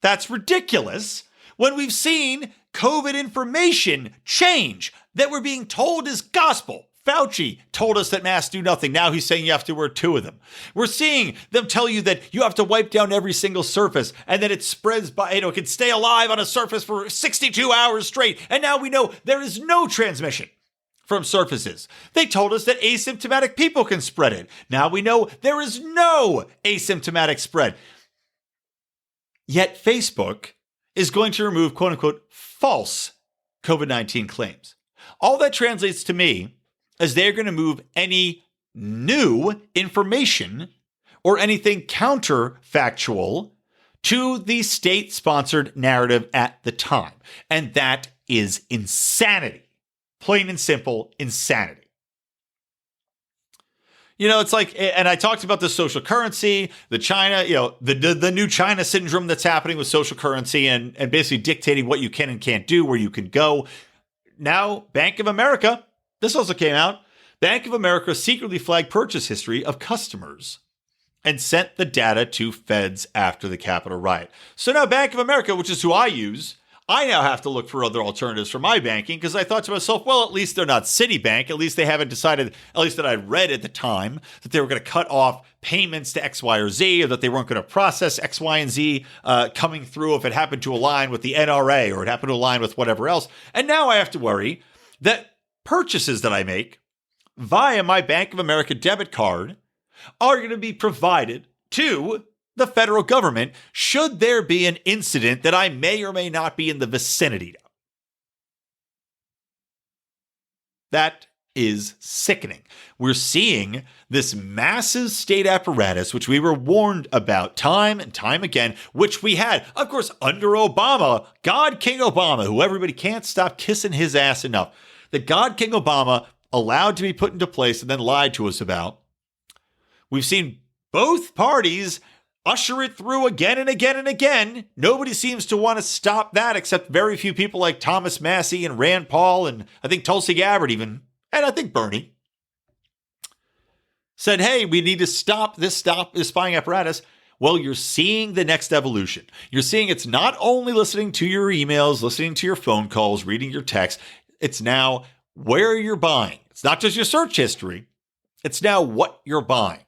That's ridiculous when we've seen COVID information change that we're being told is gospel. Fauci told us that masks do nothing. Now he's saying you have to wear 2 of them. We're seeing them tell you that you have to wipe down every single surface and then it spreads by, it can stay alive on a surface for 62 hours straight. And now we know there is no transmission from surfaces. They told us that asymptomatic people can spread it. Now we know there is no asymptomatic spread. Yet Facebook is going to remove, quote unquote, false COVID-19 claims. All that translates to me as they're going to move any new information or anything counterfactual to the state-sponsored narrative at the time. And that is insanity. Plain and simple insanity. It's like, and I talked about the social currency, the China, the new China syndrome that's happening with social currency and basically dictating what you can and can't do, where you can go. Now, Bank of America, this also came out. Bank of America secretly flagged purchase history of customers and sent the data to feds after the Capitol riot. So now Bank of America, which is who I use, I now have to look for other alternatives for my banking because I thought to myself, well, at least they're not Citibank. At least they haven't decided, at least that I read at the time, that they were going to cut off payments to X, Y, or Z, or that they weren't going to process X, Y, and Z coming through if it happened to align with the NRA or it happened to align with whatever else. And now I have to worry that purchases that I make via my Bank of America debit card are going to be provided to the federal government should there be an incident that I may or may not be in the vicinity of. That is sickening. We're seeing this massive state apparatus, which we were warned about time and time again, which we had, of course, under Obama, God King Obama, who everybody can't stop kissing his ass enough. The God King Obama allowed to be put into place and then lied to us about. We've seen both parties usher it through again and again and again. Nobody seems to want to stop that except very few people like Thomas Massie and Rand Paul and I think Tulsi Gabbard even, and I think Bernie, said, hey, we need to stop this spying apparatus. Well, you're seeing the next evolution. You're seeing it's not only listening to your emails, listening to your phone calls, reading your texts. It's now where you're buying. It's not just your search history. It's now what you're buying.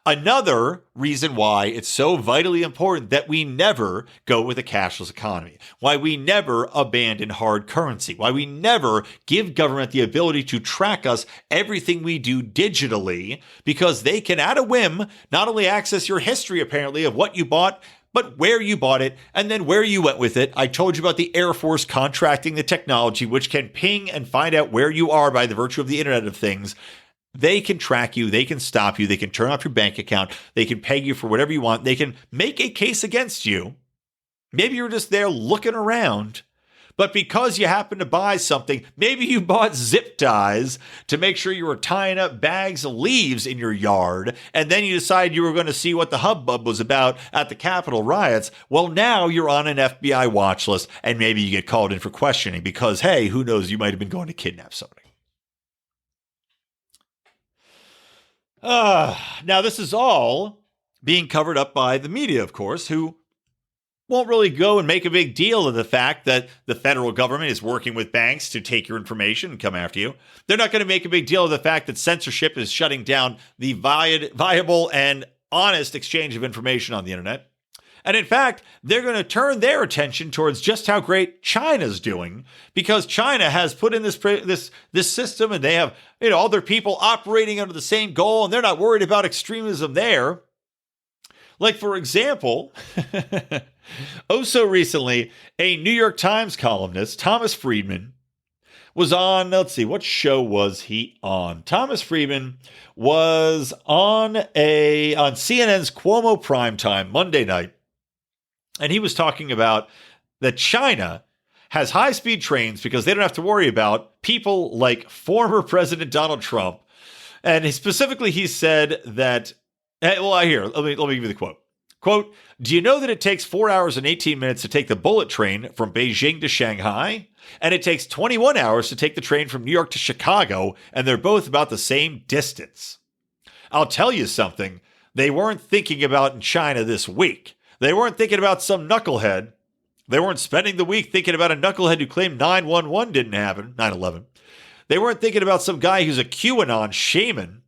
Another reason why it's so vitally important that we never go with a cashless economy, why we never abandon hard currency, why we never give government the ability to track us everything we do digitally, because they can, at a whim, not only access your history, apparently, of what you bought, but where you bought it, and then where you went with it. I told you about the Air Force contracting the technology, which can ping and find out where you are by the virtue of the Internet of Things. They can track you. They can stop you. They can turn off your bank account. They can peg you for whatever you want. They can make a case against you. Maybe you're just there looking around, but because you happen to buy something, maybe you bought zip ties to make sure you were tying up bags of leaves in your yard, and then you decided you were going to see what the hubbub was about at the Capitol riots. Well, now you're on an FBI watch list, and maybe you get called in for questioning because, hey, who knows, you might have been going to kidnap somebody. Now, this is all being covered up by the media, of course, who won't really go and make a big deal of the fact that the federal government is working with banks to take your information and come after you. They're not going to make a big deal of the fact that censorship is shutting down the viable and honest exchange of information on the internet. And in fact, they're going to turn their attention towards just how great China's doing, because China has put in this system, and they have all their people operating under the same goal, and they're not worried about extremism there. Like, for example, oh so recently, a New York Times columnist, Thomas Friedman, was on, let's see, what show was he on? Thomas Friedman was on CNN's Cuomo Primetime Monday night, and he was talking about that China has high-speed trains because they don't have to worry about people like former President Donald Trump. And specifically, he said that, here, let me give you the quote. Quote, do you know that it takes 4 hours and 18 minutes to take the bullet train from Beijing to Shanghai? And it takes 21 hours to take the train from New York to Chicago, and they're both about the same distance. I'll tell you something they weren't thinking about in China this week. They weren't thinking about some knucklehead. They weren't spending the week thinking about a knucklehead who claimed 9/11 didn't happen, 9/11. They weren't thinking about some guy who's a QAnon shaman.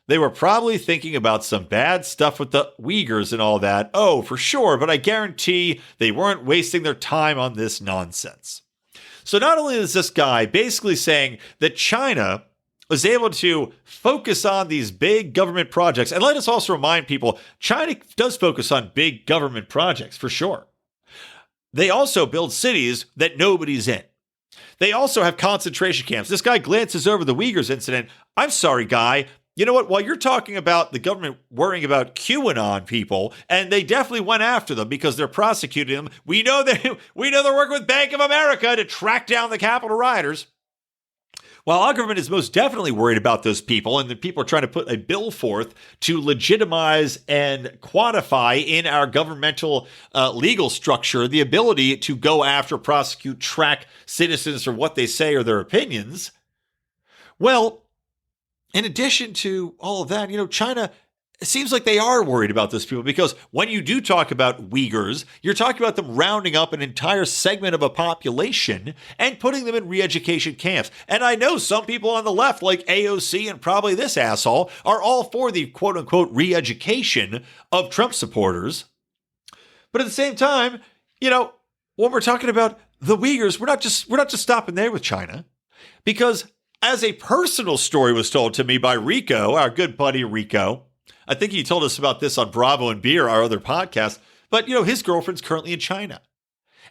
They were probably thinking about some bad stuff with the Uyghurs and all that. Oh, for sure, but I guarantee they weren't wasting their time on this nonsense. So not only is this guy basically saying that China was able to focus on these big government projects, and let us also remind people, China does focus on big government projects, for sure. They also build cities that nobody's in. They also have concentration camps. This guy glances over the Uyghurs incident. I'm sorry, guy. You know what? While you're talking about the government worrying about QAnon people, and they definitely went after them because they're prosecuting them, we know they're working with Bank of America to track down the Capitol rioters. While our government is most definitely worried about those people, and the people are trying to put a bill forth to legitimize and quantify in our governmental legal structure the ability to go after, prosecute, track citizens for what they say or their opinions. Well, in addition to all of that, China, it seems like they are worried about those people, because when you do talk about Uyghurs, you're talking about them rounding up an entire segment of a population and putting them in re-education camps. And I know some people on the left, like AOC and probably this asshole, are all for the quote-unquote re-education of Trump supporters. But at the same time, when we're talking about the Uyghurs, we're not just stopping there with China, because as a personal story was told to me by Rico, our good buddy Rico, I think he told us about this on Bravo and Beer, our other podcast, but his girlfriend's currently in China.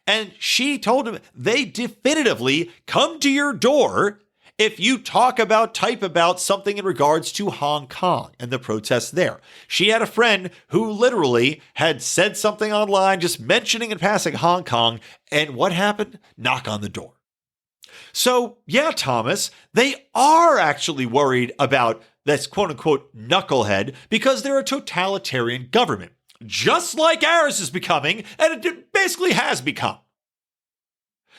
And she told him they definitively come to your door if you type about something in regards to Hong Kong and the protests there. She had a friend who literally had said something online, just mentioning and passing Hong Kong, and what happened? Knock on the door. So, yeah, Thomas, they are actually worried about this quote-unquote knucklehead because they're a totalitarian government, just like ours is becoming, and it basically has become.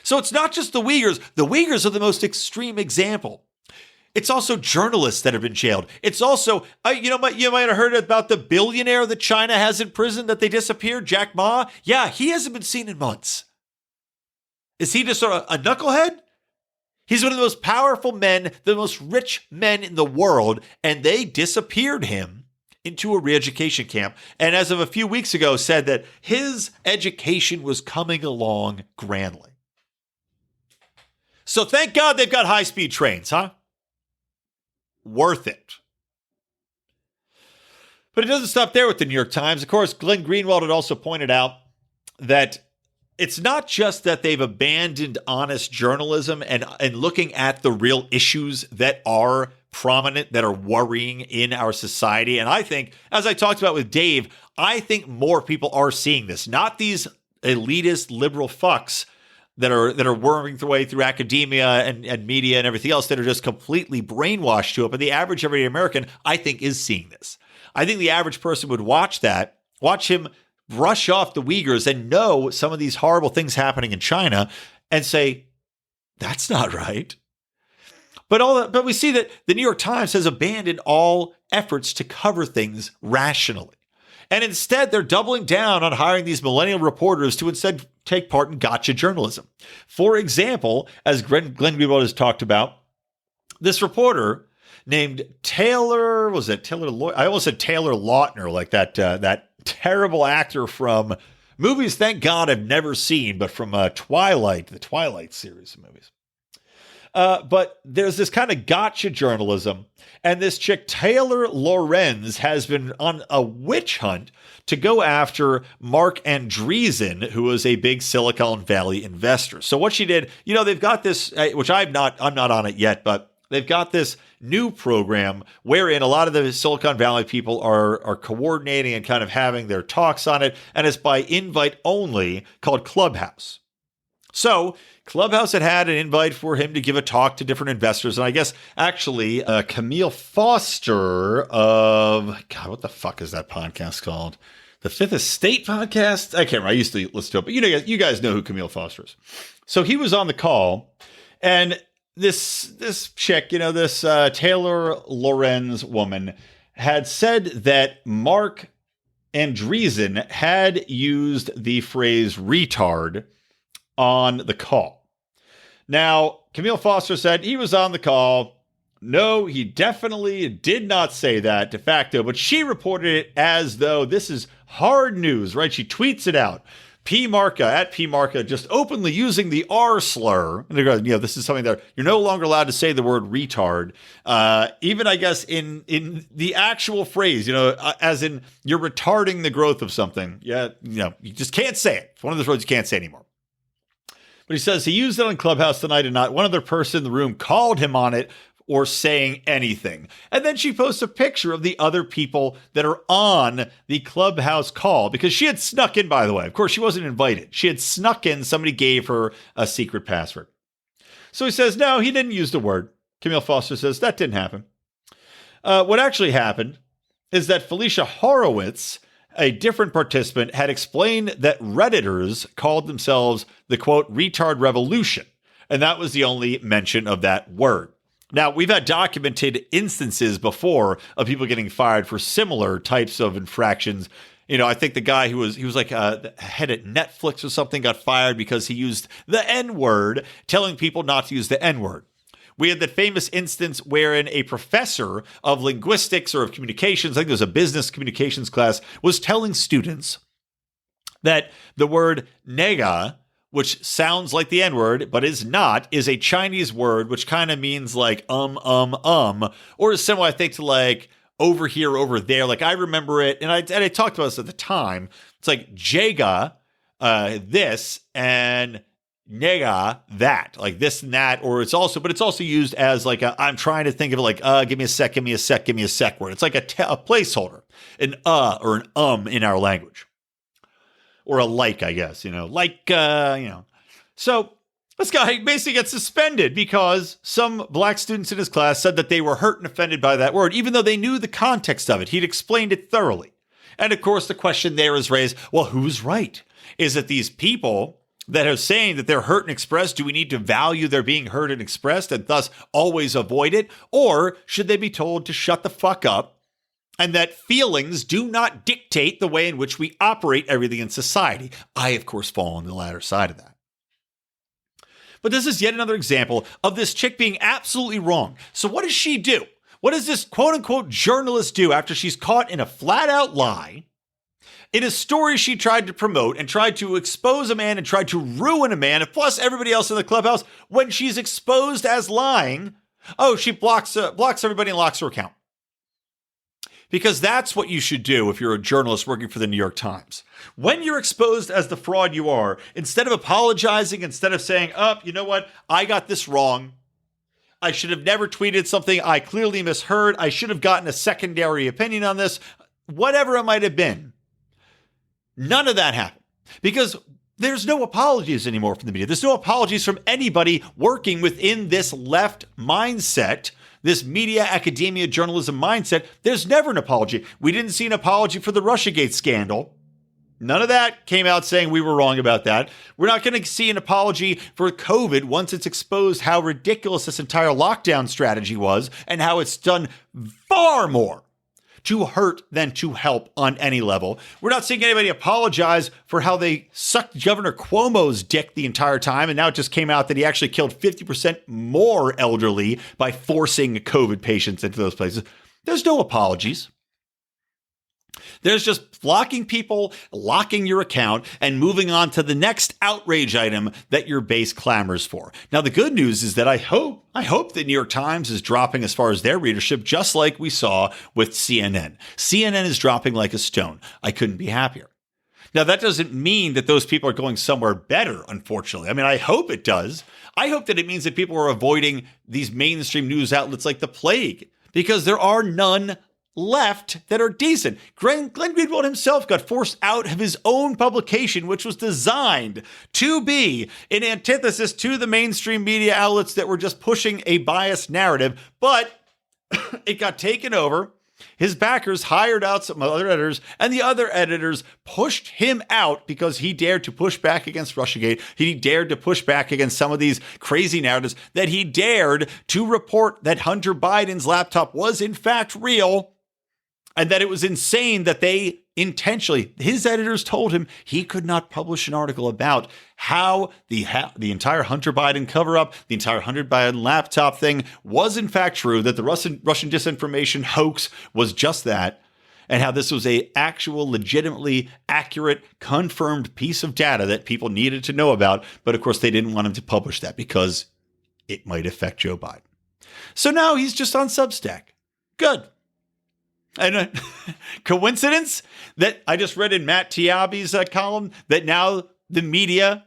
So it's not just the Uyghurs. The Uyghurs are the most extreme example. It's also journalists that have been jailed. It's also, you might have heard about the billionaire that China has in prison that they disappeared, Jack Ma. Yeah, he hasn't been seen in months. Is he just a knucklehead? He's one of the most powerful men, the most rich men in the world, and they disappeared him into a re-education camp. And as of a few weeks ago, said that his education was coming along grandly. So thank God they've got high-speed trains, huh? Worth it. But it doesn't stop there with the New York Times. Of course, Glenn Greenwald had also pointed out that it's not just that they've abandoned honest journalism and looking at the real issues that are prominent, that are worrying in our society. And I think, as I talked about with Dave, I think more people are seeing this. Not these elitist liberal fucks that are worming their way through academia and media and everything else that are just completely brainwashed to it. But the average everyday American, I think, is seeing this. I think the average person would watch him brush off the Uyghurs and know some of these horrible things happening in China and say, that's not right. But we see that the New York Times has abandoned all efforts to cover things rationally. And instead, they're doubling down on hiring these millennial reporters to instead take part in gotcha journalism. For example, as Glenn Greenwald has talked about, this reporter named Taylor, I almost said Taylor Lautner, like that terrible actor from movies, thank God I've never seen, but from Twilight, the Twilight series of movies. But there's this kind of gotcha journalism. And this chick, Taylor Lorenz, has been on a witch hunt to go after Mark Andreessen, who was a big Silicon Valley investor. So what she did, they've got this, which I'm not on it yet, but they've got this new program wherein a lot of the Silicon Valley people are coordinating and kind of having their talks on it. And it's by invite only, called Clubhouse. So Clubhouse had an invite for him to give a talk to different investors. And I guess actually Camille Foster of, God, what the fuck is that podcast called? The Fifth Estate podcast? I can't remember. I used to listen to it, but you guys know who Camille Foster is. So he was on the call, and this chick, this Taylor Lorenz woman had said that Mark Andreessen had used the phrase retard on the call. Now, Camille Foster said he was on the call. No, he definitely did not say that de facto, but she reported it as though this is hard news, right? She tweets it out. P. Marca, just openly using the R slur. And they're going, this is something that you're no longer allowed to say the word retard. Even, I guess, in the actual phrase, as in you're retarding the growth of something. Yeah, you just can't say it. It's one of those words you can't say anymore. But he says he used it on Clubhouse tonight and not one other person in the room called him on it or saying anything. And then she posts a picture of the other people that are on the Clubhouse call because she had snuck in, by the way. Of course, she wasn't invited. She had snuck in. Somebody gave her a secret password. So he says, no, he didn't use the word. Camille Foster says that didn't happen. What actually happened is that Felicia Horowitz, a different participant, had explained that Redditors called themselves the, quote, retard revolution. And that was the only mention of that word. Now, we've had documented instances before of people getting fired for similar types of infractions. I think the guy who was like the head at Netflix or something got fired because he used the N-word, telling people not to use the N-word. We had that famous instance wherein a professor of linguistics or of communications, I think it was a business communications class, was telling students that the word nega, which sounds like the N-word, but is not, is a Chinese word, which kind of means like or is similar, I think, to like over here, over there. Like I remember it, and I talked about this at the time. It's like Jega, this, and nega, that, like this and that, or it's also used as like I'm trying to think of it like, give me a sec word. It's like a placeholder, an or an in our language. Or a like, I guess, So this guy basically gets suspended because some black students in his class said that they were hurt and offended by that word, even though they knew the context of it. He'd explained it thoroughly. And of course, the question there is raised, well, who's right? Is it these people that are saying that they're hurt and expressed? Do we need to value their being heard and expressed and thus always avoid it? Or should they be told to shut the fuck up and that feelings do not dictate the way in which we operate everything in society? I, of course, fall on the latter side of that. But this is yet another example of this chick being absolutely wrong. So what does she do? What does this quote-unquote journalist do after she's caught in a flat-out lie in a story she tried to promote and tried to expose a man and tried to ruin a man, and plus everybody else in the Clubhouse? When she's exposed as lying, she blocks everybody and locks her account. Because that's what you should do if you're a journalist working for the New York Times. When you're exposed as the fraud you are, instead of apologizing, instead of saying, you know what, I got this wrong. I should have never tweeted something I clearly misheard. I should have gotten a secondary opinion on this. Whatever it might have been. None of that happened. Because there's no apologies anymore from the media. There's no apologies from anybody working within this left mindset, this media, academia, journalism mindset. There's never an apology. We didn't see an apology for the Russiagate scandal. None of that came out saying we were wrong about that. We're not going to see an apology for COVID once it's exposed how ridiculous this entire lockdown strategy was and how it's done far more to hurt than to help on any level. We're not seeing anybody apologize for how they sucked Governor Cuomo's dick the entire time, and now it just came out that he actually killed 50% more elderly by forcing COVID patients into those places. There's no apologies. There's just blocking people, locking your account, and moving on to the next outrage item that your base clamors for. Now, the good news is that I hope the New York Times is dropping as far as their readership, just like we saw with CNN. CNN is dropping like a stone. I couldn't be happier. Now, that doesn't mean that those people are going somewhere better, unfortunately. I mean, I hope it does. I hope that it means that people are avoiding these mainstream news outlets like the plague, because there are none left that are decent. Glenn Greenwald himself got forced out of his own publication, which was designed to be an antithesis to the mainstream media outlets that were just pushing a biased narrative, but it got taken over. His backers hired out some other editors, and the other editors pushed him out because he dared to push back against Russiagate. He dared to push back against some of these crazy narratives, that he dared to report that Hunter Biden's laptop was in fact real, and that it was insane that they intentionally, his editors told him he could not publish an article about how the entire Hunter Biden cover-up, the entire Hunter Biden laptop thing was in fact true, that the Russian disinformation hoax was just that, and how this was a actual, legitimately accurate, confirmed piece of data that people needed to know about. But of course, they didn't want him to publish that because it might affect Joe Biden. So now he's just on Substack. Good. And coincidence that I just read in Matt Tiabi's column that now the media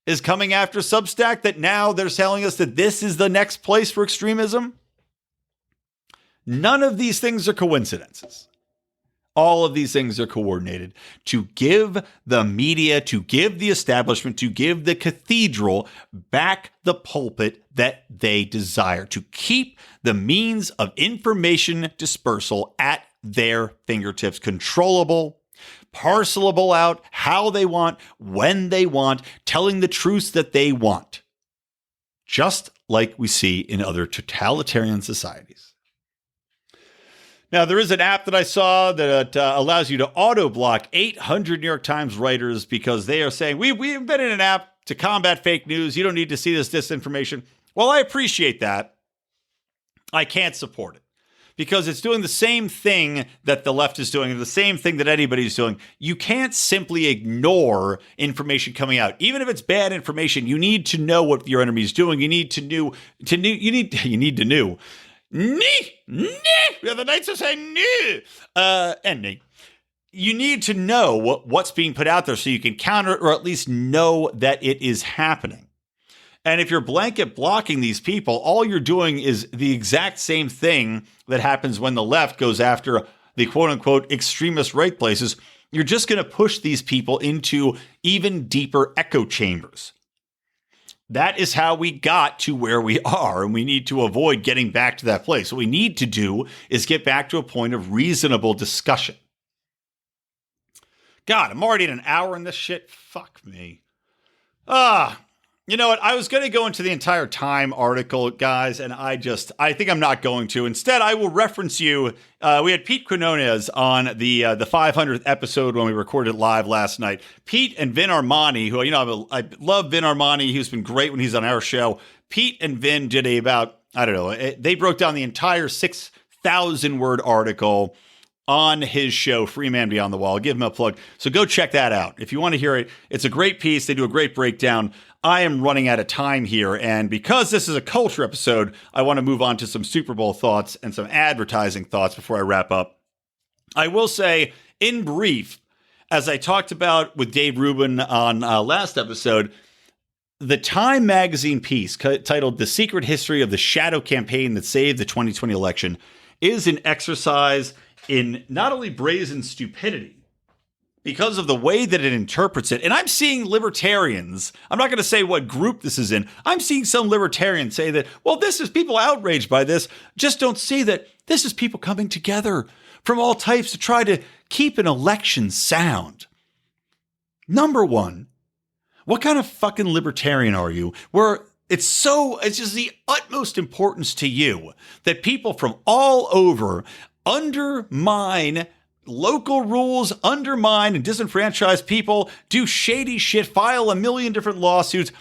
is coming after Substack, that now they're telling us that this is the next place for extremism? None of these things are coincidences. All of these things are coordinated to give the media, to give the establishment, to give the cathedral back the pulpit that they desire, to keep the means of information dispersal at their fingertips, controllable, parcelable out how they want, when they want, telling the truths that they want, just like we see in other totalitarian societies. Now, there is an app that I saw that allows you to auto-block 800 New York Times writers because they are saying, we've been in an app to combat fake news. You don't need to see this disinformation. Well, I appreciate that. I can't support it because it's doing the same thing that the left is doing, and the same thing that anybody's doing. You can't simply ignore information coming out. Even if it's bad information, you need to know what your enemy is doing. You need to know. The Knights are saying and you need to know what's being put out there so you can counter it, or at least know that it is happening. And if you're blanket blocking these people, all you're doing is the exact same thing that happens when the left goes after the quote unquote extremist right places. You're just going to push these people into even deeper echo chambers. That is how we got to where we are, and we need to avoid getting back to that place. What we need to do is get back to a point of reasonable discussion. God, I'm already at an hour in this shit. Fuck me. You know what? I was going to go into the entire Time article, guys, and I think I'm not going to. Instead, I will reference you. We had Pete Quinones on the 500th episode when we recorded live last night. Pete and Vin Armani, who, I love Vin Armani. He's been great when he's on our show. Pete and Vin did they broke down the entire 6,000-word article on his show, Free Man Beyond the Wall. I'll give him a plug. So go check that out. If you want to hear it, it's a great piece. They do a great breakdown. I am running out of time here, and because this is a culture episode, I want to move on to some Super Bowl thoughts and some advertising thoughts before I wrap up. I will say, in brief, as I talked about with Dave Rubin on last episode, the Time magazine piece titled "The Secret History of the Shadow Campaign That Saved the 2020 Election" is an exercise in not only brazen stupidity, because of the way that it interprets it. And I'm seeing libertarians, I'm not going to say what group this is in, I'm seeing some libertarians say that, well, this is people outraged by this, just don't see that this is people coming together from all types to try to keep an election sound. Number one, what kind of fucking libertarian are you where it's just the utmost importance to you that people from all over undermine local rules, undermine and disenfranchise people, do shady shit, file a million different lawsuits,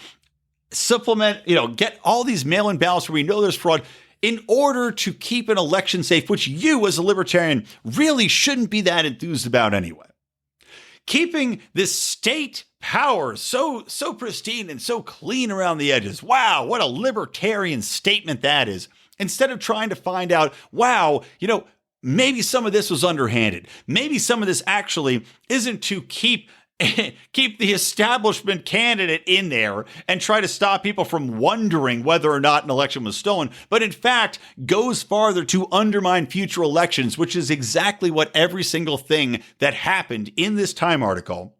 supplement, get all these mail-in ballots where we know there's fraud. in order to keep an election safe, which you as a libertarian really shouldn't be that enthused about anyway. Keeping this state power so pristine and so clean around the edges. Wow, what a libertarian statement that is. Instead of trying to find out, wow, maybe some of this was underhanded. Maybe some of this actually isn't to keep the establishment candidate in there and try to stop people from wondering whether or not an election was stolen, but in fact goes farther to undermine future elections, which is exactly what every single thing that happened in this Time article,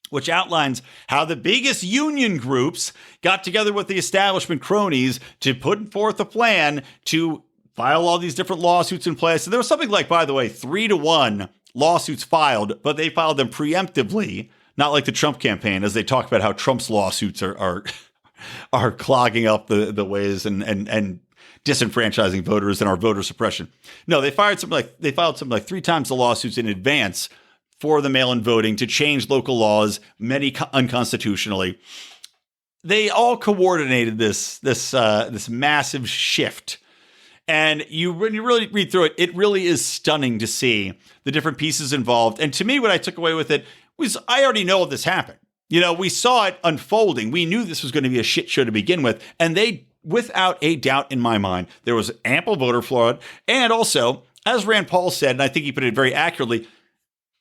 which outlines how the biggest union groups got together with the establishment cronies to put forth a plan to file all these different lawsuits in place. And there was something like, by the way, 3-1 lawsuits filed, but they filed them preemptively, not like the Trump campaign, as they talk about how Trump's lawsuits are clogging up the ways and disenfranchising voters and our voter suppression. No, they filed something like 3 times the lawsuits in advance for the mail-in voting to change local laws, many unconstitutionally. They all coordinated this massive shift. And when you really read through it, it really is stunning to see the different pieces involved. And to me, what I took away with it was I already know this happened. We saw it unfolding. We knew this was going to be a shit show to begin with. And they, without a doubt in my mind, there was ample voter fraud. And also, as Rand Paul said, and I think he put it very accurately,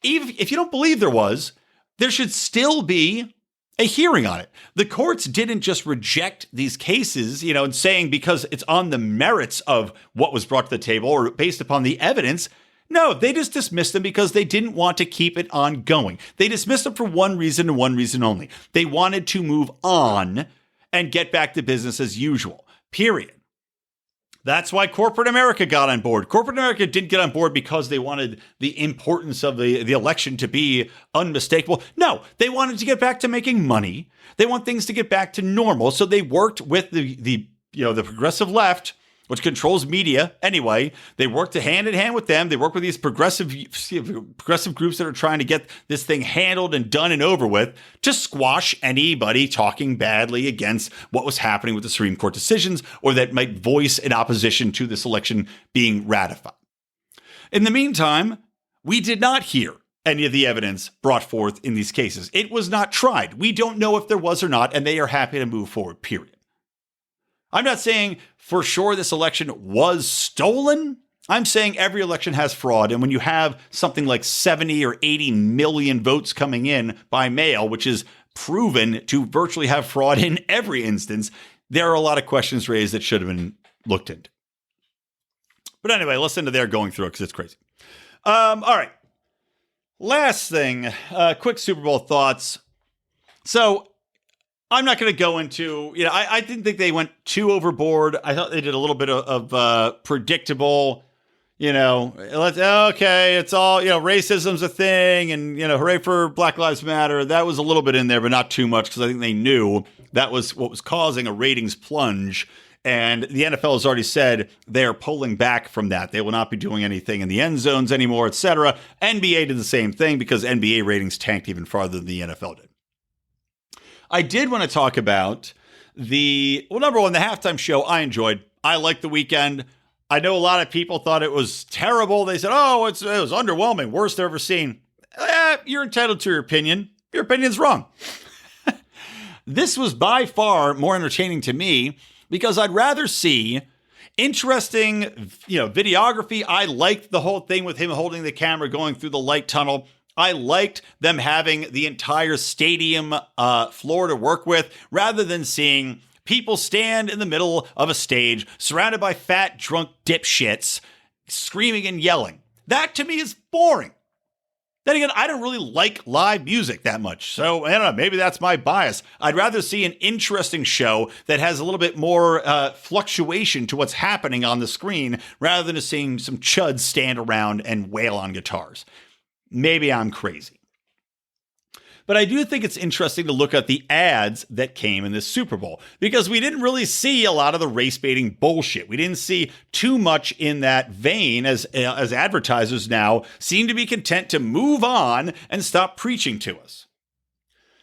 even if you don't believe there should still be a hearing on it. The courts didn't just reject these cases, and saying because it's on the merits of what was brought to the table or based upon the evidence. No, they just dismissed them because they didn't want to keep it ongoing. They dismissed them for one reason and one reason only. They wanted to move on and get back to business as usual, period. That's why corporate America got on board. Corporate America didn't get on board because they wanted the importance of the election to be unmistakable. No, they wanted to get back to making money. They want things to get back to normal. So they worked with the progressive left, which controls media anyway. They worked hand in hand with them. They work with these progressive groups that are trying to get this thing handled and done and over with to squash anybody talking badly against what was happening with the Supreme Court decisions or that might voice an opposition to this election being ratified. In the meantime, we did not hear any of the evidence brought forth in these cases. It was not tried. We don't know if there was or not, and they are happy to move forward, period. I'm not saying for sure this election was stolen. I'm saying every election has fraud. And when you have something like 70 or 80 million votes coming in by mail, which is proven to virtually have fraud in every instance, there are a lot of questions raised that should have been looked into. But anyway, listen to their going through it because it's crazy. All right. Last thing, quick Super Bowl thoughts. So I'm not going to go into, I didn't think they went too overboard. I thought they did a little bit of predictable, okay, it's all, racism's a thing and, hooray for Black Lives Matter. That was a little bit in there, but not too much because I think they knew that was what was causing a ratings plunge. And the NFL has already said they're pulling back from that. They will not be doing anything in the end zones anymore, etc. NBA did the same thing because NBA ratings tanked even farther than the NFL did. I did want to talk about number one, the halftime show I enjoyed. I liked The Weeknd. I know a lot of people thought it was terrible. They said, it was underwhelming, worst I've ever seen. You're entitled to your opinion. Your opinion's wrong. This was by far more entertaining to me because I'd rather see interesting, videography. I liked the whole thing with him holding the camera going through the light tunnel. I liked them having the entire stadium floor to work with rather than seeing people stand in the middle of a stage surrounded by fat, drunk dipshits screaming and yelling. That to me is boring. Then again, I don't really like live music that much. So I don't know, maybe that's my bias. I'd rather see an interesting show that has a little bit more fluctuation to what's happening on the screen rather than just seeing some chuds stand around and wail on guitars. Maybe I'm crazy. But I do think it's interesting to look at the ads that came in this Super Bowl because we didn't really see a lot of the race baiting bullshit. We didn't see too much in that vein as advertisers now seem to be content to move on and stop preaching to us.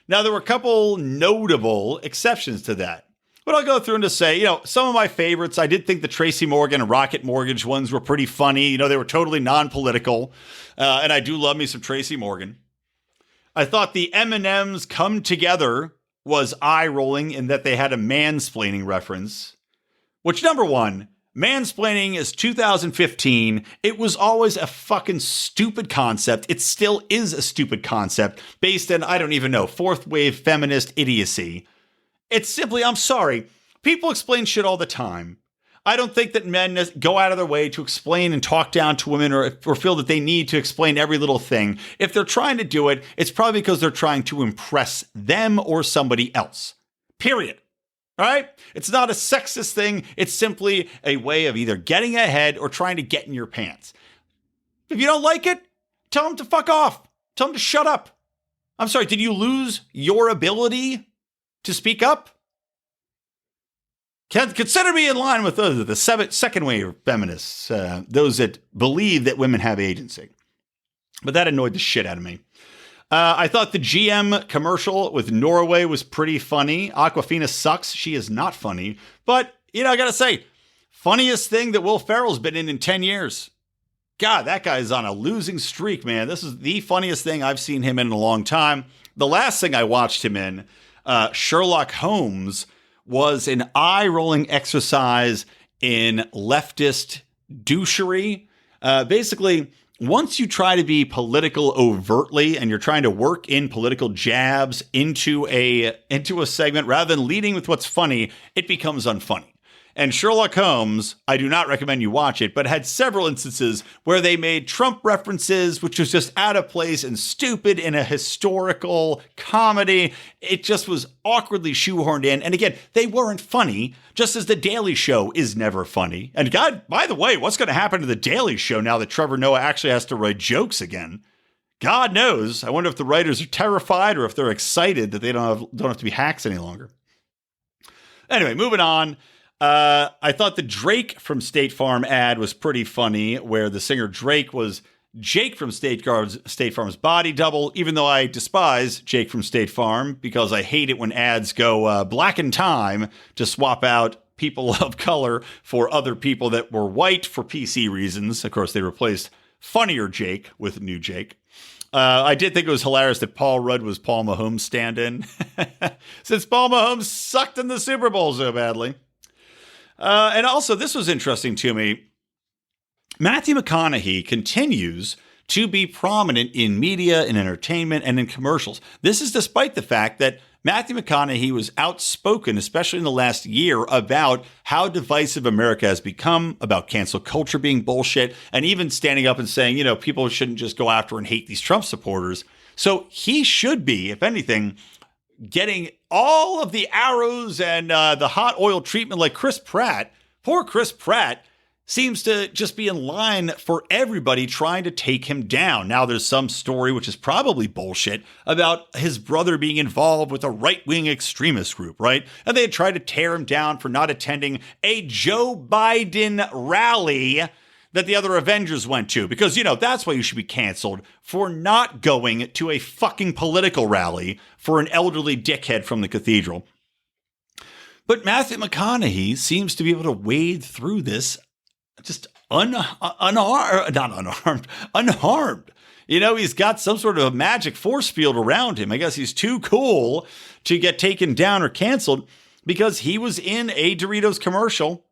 Now, there were a couple notable exceptions to that. But I'll go through and just say, some of my favorites, I did think the Tracy Morgan and Rocket Mortgage ones were pretty funny. They were totally non-political. And I do love me some Tracy Morgan. I thought the M&M's Come Together was eye-rolling in that they had a mansplaining reference. Which, number one, mansplaining is 2015. It was always a fucking stupid concept. It still is a stupid concept based on, I don't even know, fourth wave feminist idiocy. It's simply, I'm sorry, people explain shit all the time. I don't think that men go out of their way to explain and talk down to women or feel that they need to explain every little thing. If they're trying to do it, it's probably because they're trying to impress them or somebody else. Period. All right? It's not a sexist thing. It's simply a way of either getting ahead or trying to get in your pants. If you don't like it, tell them to fuck off. Tell them to shut up. I'm sorry, did you lose your ability to speak up? Consider me in line with the second wave feminists, those that believe that women have agency. But that annoyed the shit out of me. I thought the GM commercial with Norway was pretty funny. Aquafina sucks. She is not funny. But, I got to say, funniest thing that Will Ferrell's been in 10 years. God, that guy is on a losing streak, man. This is the funniest thing I've seen him in a long time. The last thing I watched him in, Sherlock Holmes, was an eye-rolling exercise in leftist douchery. Basically, once you try to be political overtly and you're trying to work in political jabs into a segment rather than leading with what's funny, it becomes unfunny. And Sherlock Holmes, I do not recommend you watch it, but had several instances where they made Trump references, which was just out of place and stupid in a historical comedy. It just was awkwardly shoehorned in. And again, they weren't funny, just as The Daily Show is never funny. And God, by the way, what's going to happen to The Daily Show now that Trevor Noah actually has to write jokes again? God knows. I wonder if the writers are terrified or if they're excited that they don't have to be hacks any longer. Anyway, moving on. I thought the Drake from State Farm ad was pretty funny, where the singer Drake was Jake from State Farm's body double, even though I despise Jake from State Farm because I hate it when ads go black in time to swap out people of color for other people that were white for PC reasons. Of course, they replaced funnier Jake with new Jake. I did think it was hilarious that Paul Rudd was Paul Mahomes' stand-in, since Paul Mahomes sucked in the Super Bowl so badly. And also, this was interesting to me. Matthew McConaughey continues to be prominent in media and entertainment and in commercials. This is despite the fact that Matthew McConaughey was outspoken, especially in the last year, about how divisive America has become, about cancel culture being bullshit, and even standing up and saying, people shouldn't just go after and hate these Trump supporters. So he should be, if anything, getting all of the arrows and the hot oil treatment like Chris Pratt. Poor Chris Pratt seems to just be in line for everybody trying to take him down. Now there's some story, which is probably bullshit, about his brother being involved with a right-wing extremist group, right? And they had tried to tear him down for not attending a Joe Biden rally that the other Avengers went to, because, that's why you should be canceled, for not going to a fucking political rally for an elderly dickhead from the cathedral. But Matthew McConaughey seems to be able to wade through this just unharmed. He's got some sort of a magic force field around him. I guess he's too cool to get taken down or canceled because he was in a Doritos commercial.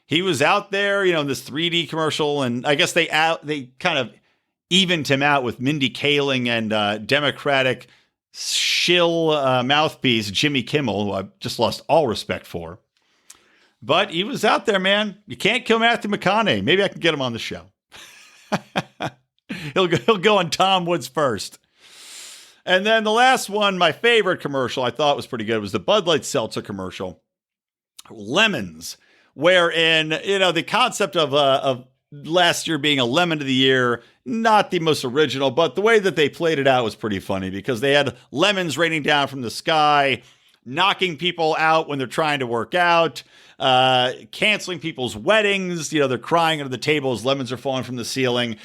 He was out there, in this 3D commercial, and I guess they kind of evened him out with Mindy Kaling and Democratic shill mouthpiece Jimmy Kimmel, who I've just lost all respect for. But he was out there, man. You can't kill Matthew McConaughey. Maybe I can get him on the show. He'll go on Tom Woods first. And then the last one, my favorite commercial I thought was pretty good, was the Bud Light Seltzer commercial. Lemons. Wherein, the concept of last year being a lemon of the year, not the most original, but the way that they played it out was pretty funny because they had lemons raining down from the sky, knocking people out when they're trying to work out, canceling people's weddings. They're crying under the table as lemons are falling from the ceiling,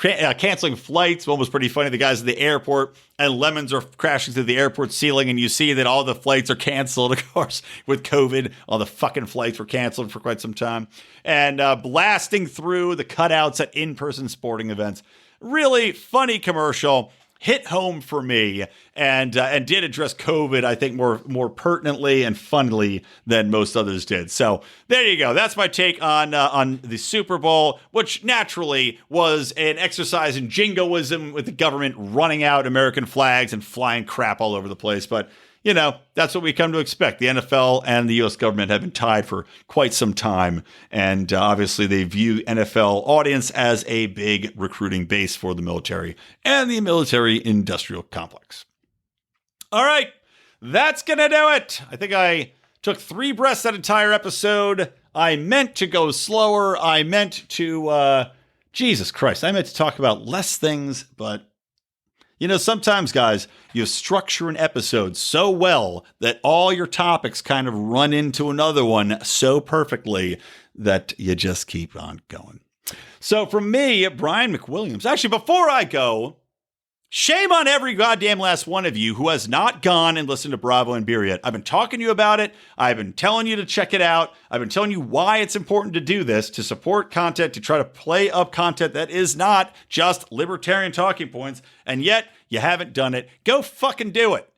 canceling flights. One was pretty funny. The guys at the airport and lemons are crashing through the airport ceiling, and you see that all the flights are canceled. Of course, with COVID, all the fucking flights were canceled for quite some time. And blasting through the cutouts at in-person sporting events. Really funny commercial. Hit home for me and did address COVID, I think, more pertinently and funnily than most others did. So there you go. That's my take on the Super Bowl, which naturally was an exercise in jingoism with the government running out American flags and flying crap all over the place. But you know, that's what we come to expect. The NFL and the U.S. government have been tied for quite some time. And obviously, they view NFL audience as a big recruiting base for the military and the military-industrial complex. All right, that's going to do it. I think I took 3 breaths that entire episode. I meant to go slower. I meant to, Jesus Christ, I meant to talk about less things, but you know, sometimes, guys, you structure an episode so well that all your topics kind of run into another one so perfectly that you just keep on going. So from me, Brian McWilliams, actually, before I go, shame on every goddamn last one of you who has not gone and listened to Bravo and Beer yet. I've been talking to you about it. I've been telling you to check it out. I've been telling you why it's important to do this, to support content, to try to play up content that is not just libertarian talking points. And yet you haven't done it. Go fucking do it.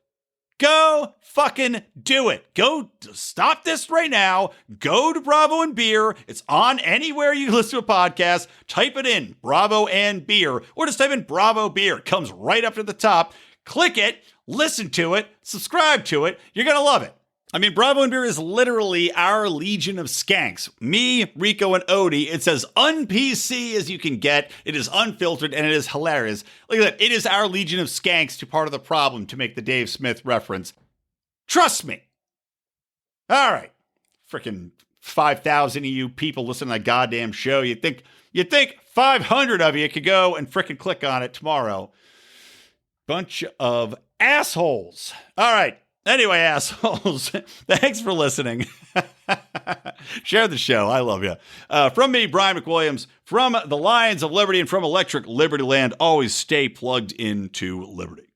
Go fucking do it. Go stop this right now. Go to Bravo and Beer. It's on anywhere you listen to a podcast. Type it in, Bravo and Beer, or just type in Bravo Beer. It comes right up to the top. Click it, listen to it, subscribe to it. You're going to love it. I mean, Bravo and Beer is literally our legion of skanks. Me, Rico, and Odie. It's as un-PC as you can get. It is unfiltered, and it is hilarious. Look at that. It is our legion of skanks to part of the problem, to make the Dave Smith reference. Trust me. All right. Freaking 5,000 of you people listening to that goddamn show. You think 500 of you could go and freaking click on it tomorrow. Bunch of assholes. All right. Anyway, assholes, thanks for listening. Share the show. I love you. From me, Brian McWilliams, from the Lions of Liberty and from Electric Libertyland, always stay plugged into liberty.